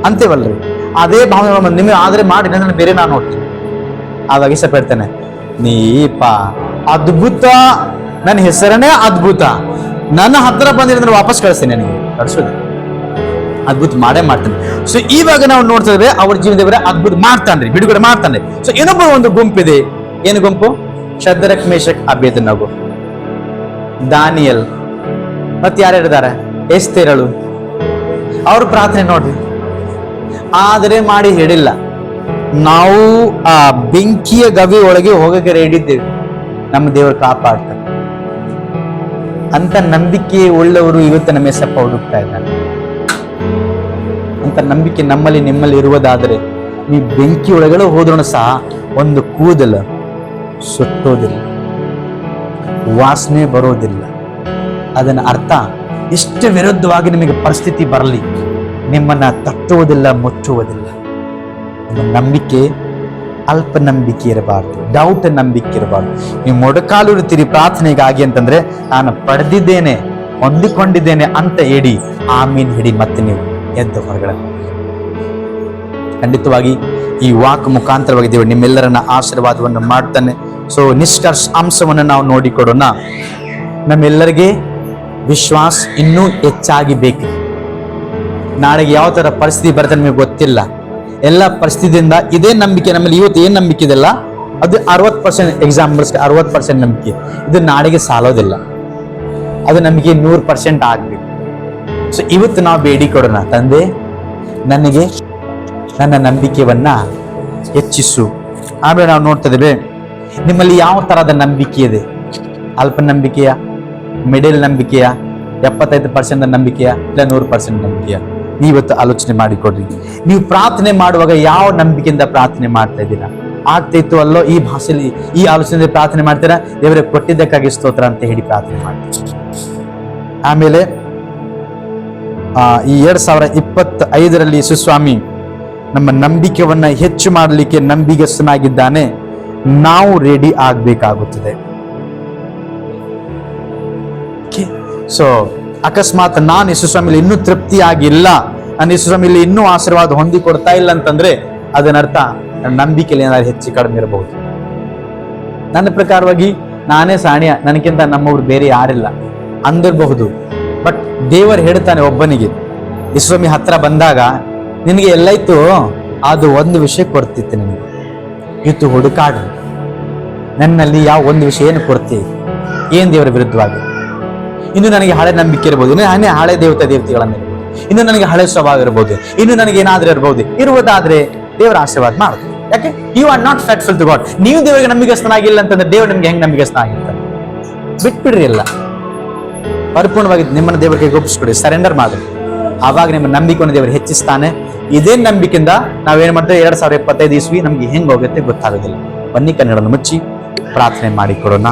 ಅಂತೇವಲ್ರಿ. ಅದೇ ಭಾವನೆ ನಿಮಗೆ ಆದ್ರೆ ಮಾಡಿ, ಇಲ್ಲಾಂದ್ರೆ ಬೇರೆ ನಾನು ನೋಡ್ತೀನಿ. ಆವಾಗ ಇಷ್ಟ ಪಡ್ತೇನೆ, ನೀಪ ಅದ್ಭುತ, ನನ್ನ ಹೆಸರನ್ನೇ ಅದ್ಭುತ, ನನ್ನ ಹತ್ರ ಬಂದಿರೋದ್ರೆ ವಾಪಸ್ ಕಳಿಸ್ತೇನೆ, ನನಗೆ ಕಳಿಸೋದು ಅದ್ಭುತ ಮಾಡೇ ಮಾಡ್ತಾನೆ. ಸೊ ಇವಾಗ ನಾವು ನೋಡ್ತಾ ಇದ್ದೇವೆ ಅವ್ರ ಜೀವನದ ಅದ್ಭುತ ಮಾಡ್ತಾನ್ರಿ, ಬಿಡುಗಡೆ ಮಾಡ್ತಾನೆ. ಸೊ ಇನ್ನೊಬ್ಬ ಒಂದು ಗುಂಪಿದೆ. ಏನು ಗುಂಪು? ಶದ್ರಕ್, ಮೇಷಕ್, ಅಬೇದ್ನೆಗೋ, ದಾನಿಯಲ್, ಮತ್ತೆ ಯಾರ್ಯಾರಿದ್ದಾರೆ? ಎಸ್ತೇರಳು. ಅವ್ರ ಪ್ರಾರ್ಥನೆ ನೋಡ್ರಿ, ಆದರೆ ಮಾಡಿ ಹೇಳಿಲ್ಲ, ನಾವು ಆ ಬೆಂಕಿಯ ಗವಿ ಒಳಗೆ ಹೋಗಕ್ಕೆ ರೆಡಿ ಇದ್ದೇವೆ, ನಮ್ಮ ದೇವರು ಕಾಪಾಡ್ತಾರೆ ಅಂತ ನಂಬಿಕೆ ಉಳ್ಳವರು ಇವತ್ತು ನಮ್ಮ ಸಪ್ಪ ಹುಡುಕ್ತಾ ಇದ್ದಾರೆ. ಅಂತ ನಂಬಿಕೆ ನಮ್ಮಲ್ಲಿ ನಿಮ್ಮಲ್ಲಿ ಇರುವುದಾದರೆ, ಈ ಬೆಂಕಿ ಒಳಗಡೆ ಹೋದ್ರೂ ಸಹ ಒಂದು ಕೂದಲು ಸುಟ್ಟೋದಿಲ್ಲ, ವಾಸನೆ ಬರೋದಿಲ್ಲ. ಅದನ್ನ ಅರ್ಥ, ಎಷ್ಟು ವಿರುದ್ಧವಾಗಿ ನಿಮಗೆ ಪರಿಸ್ಥಿತಿ ಬರಲಿ, ನಿಮ್ಮನ್ನ ತಟ್ಟುವುದಿಲ್ಲ, ಮುಚ್ಚುವುದಿಲ್ಲ. ನಿಮ್ಮ ನಂಬಿಕೆ ಅಲ್ಪ ನಂಬಿಕೆ ಇರಬಾರ್ದು, ಡೌಟ್ ನಂಬಿಕೆ ಇರಬಾರ್ದು. ನೀವು ಮೊಡಕಾಲು ಇರ್ತೀರಿ ಪ್ರಾರ್ಥನೆಗಾಗಿ ಅಂತಂದ್ರೆ, ನಾನು ಪಡೆದಿದ್ದೇನೆ, ಹೊಂದಿಕೊಂಡಿದ್ದೇನೆ ಅಂತ ಹೇಳಿ ಆಮೀನ್ ಹಿಡಿ, ಮತ್ತೆ ನೀವು ಎದ್ದು ಹೊರಗಡೆ. ಖಂಡಿತವಾಗಿ ಈ ವಾಕ್ ಮುಖಾಂತರವಾಗಿ ದೇವರು ನಿಮ್ಮೆಲ್ಲರನ್ನ ಆಶೀರ್ವಾದವನ್ನು ಮಾಡ್ತಾನೆ. ಸೊ ನಿಷ್ಕರ್ಷ ಅಂಶವನ್ನು ನಾವು ನೋಡಿಕೊಡೋಣ. ನಮ್ಮೆಲ್ಲರಿಗೆ ವಿಶ್ವಾಸ ಇನ್ನೂ ಹೆಚ್ಚಾಗಿ ಬೇಕು. ನಾಳೆಗೆ ಯಾವ ತರ ಪರಿಸ್ಥಿತಿ ಬರುತ್ತೆ ನಿಮಗೆ ಗೊತ್ತಿಲ್ಲ. ಎಲ್ಲ ಪರಿಸ್ಥಿತಿಯಿಂದ ಇದೇ ನಂಬಿಕೆ ನಮ್ಮಲ್ಲಿ ಇವತ್ತು ಏನು ನಂಬಿಕೆ ಇದೆಲ್ಲ, ಅದು 60% ಎಕ್ಸಾಂಪಲ್ಸ್ 60% ನಂಬಿಕೆ, ಇದು ನಾಳೆಗೆ ಸಾಲೋದಿಲ್ಲ. ಅದು ನಮಗೆ 100% ಆಗ್ಬೇಕು. ಸೊ ಇವತ್ತು ನಾವು ಬೇಡಿಕೊಡೋಣ, ತಂದೆ ನನಗೆ ನನ್ನ ನಂಬಿಕೆಯನ್ನ ಹೆಚ್ಚಿಸು. ಆಮೇಲೆ ನಾವು ನೋಡ್ತಾ ಇದ್ದೇವೆ, ನಿಮ್ಮಲ್ಲಿ ಯಾವ ತರಹದ ನಂಬಿಕೆ ಇದೆ? ಅಲ್ಪ ನಂಬಿಕೆಯ, ಮಿಡಲ್ ನಂಬಿಕೆಯ, 75% ನಂಬಿಕೆಯ, ಇಲ್ಲ 100% ನಂಬಿಕೆಯ? ನೀವತ್ತು ಆಲೋಚನೆ ಮಾಡಿಕೊಡ್ರಿ. ನೀವು ಪ್ರಾರ್ಥನೆ ಮಾಡುವಾಗ ಯಾವ ನಂಬಿಕೆಯಿಂದ ಪ್ರಾರ್ಥನೆ ಮಾಡ್ತಾ ಇದ್ದೀರಾ? ಆಗ್ತೈತು ಅಲ್ಲೋ ಈ ಭಾಷೆಯಲ್ಲಿ ಈ ಆಲೋಚನೆ ಪ್ರಾರ್ಥನೆ ಮಾಡ್ತೀರಾ, ದೇವರೇ ಕೊಟ್ಟಿದ್ದಕ್ಕಾಗಿ ಸ್ತೋತ್ರ ಅಂತ ಹೇಳಿ ಪ್ರಾರ್ಥನೆ ಮಾಡ್ತೀವಿ. ಆಮೇಲೆ ಈ 2025ರಲ್ಲಿ ಯೇಸುಸ್ವಾಮಿ ನಮ್ಮ ನಂಬಿಕೆಯನ್ನ ಹೆಚ್ಚು ಮಾಡಲಿಕ್ಕೆ ನಂಬಿಗಸ್ತನಾಗಿದ್ದಾನೆ. ನಾವು ರೆಡಿ ಆಗ್ಬೇಕಾಗುತ್ತದೆ. ಸೊ ಅಕಸ್ಮಾತ್ ನಾನು ಯೇಸುಸ್ವಾಮಿಲಿ ಇನ್ನೂ ತೃಪ್ತಿ ಆಗಿಲ್ಲ, ನಾನು ಯೇಸುಸ್ವಾಮಿಲಿ ಇನ್ನೂ ಆಶೀರ್ವಾದ ಹೊಂದಿಕೊಡ್ತಾ ಇಲ್ಲ ಅಂತಂದ್ರೆ, ಅದನ್ನರ್ಥ ನನ್ನ ನಂಬಿಕೆಯಲ್ಲಿ ಏನಾದ್ರು ಹೆಚ್ಚು ಕಡಿಮೆ ಇರಬಹುದು. ನನ್ನ ಪ್ರಕಾರವಾಗಿ ನಾನೇ ಸಾಣ್ಯ, ನನಗಿಂತ ನಮ್ಮವ್ರು ಬೇರೆ ಯಾರಿಲ್ಲ ಅಂದಿರಬಹುದು. ಬಟ್ ದೇವರು ಹೇಳ್ತಾನೆ ಒಬ್ಬನಿಗೆ, ಯೇಸುಸ್ವಾಮಿ ಹತ್ರ ಬಂದಾಗ, ನಿನಗೆ ಎಲ್ಲ ಇತ್ತು, ಅದು ಒಂದು ವಿಷಯ ಕೊಡ್ತಿತ್ತು ನಿನಗೆ, ಇತ್ತು ಹುಡುಕಾಡು, ನನ್ನಲ್ಲಿ ಯಾವ ಒಂದು ವಿಷಯ ಏನು ಕೊಡ್ತೀವಿ, ಏನ್ ದೇವರ ವಿರುದ್ಧವಾಗಿ. ಇನ್ನು ನನಗೆ ಹಳೆ ನಂಬಿಕೆ ಇರ್ಬೋದು, ಇನ್ನು ಹಳೆ ದೇವತೆಗಳನ್ನ ಇರ್ಬೋದು, ಇನ್ನು ನನಗೆ ಹಳೆ ಸ್ವಭಾವ ಇರ್ಬೋದು, ಇನ್ನು ನನಗೆ ಏನಾದ್ರೂ ಇರ್ಬೋದು. ಇರುವುದಾದ್ರೆ ದೇವರ ಆಶೀರ್ವಾದ ಮಾಡುದು. ಯಾಕೆ? You are not faithful to God. ನೀವು ದೇವರಿಗೆ ನಂಬಿಕೆಸ್ತನಾಗಿಲ್ಲ ಅಂತಂದ್ರೆ ದೇವರು ನಿಮ್ಗೆ ಹೆಂಗ್ ನಂಬಿಕೆಸ್ತನಾಗಿರ್ತಾರೆ? ಬಿಟ್ಬಿಡ್ರಿ ಎಲ್ಲ, ಪರಿಪೂರ್ಣವಾಗಿ ನಿಮ್ಮನ್ನ ದೇವರಿಗೆ ಒಪ್ಪಿಸ್ಕೊಡಿ, ಸರೆಂಡರ್ ಮಾಡಿ. ಆವಾಗ ನಿಮ್ಮ ನಂಬಿಕೆಯನ್ನು ದೇವರು ಹೆಚ್ಚಿಸ್ತಾನೆ. ಇದೇ ನಂಬಿಕೆಯಿಂದ ನಾವೇನ್ ಮಾಡ್ತೇವೆ, 2025 ಇಸ್ವಿ ನಮ್ಗೆ ಹೆಂಗ್ ಹೋಗುತ್ತೆ ಗೊತ್ತಾಗೋದಿಲ್ಲ. ಬನ್ನಿ ಕನ್ನಡವನ್ನು ಮುಚ್ಚಿ ಪ್ರಾರ್ಥನೆ ಮಾಡಿಕೊಡೋಣ.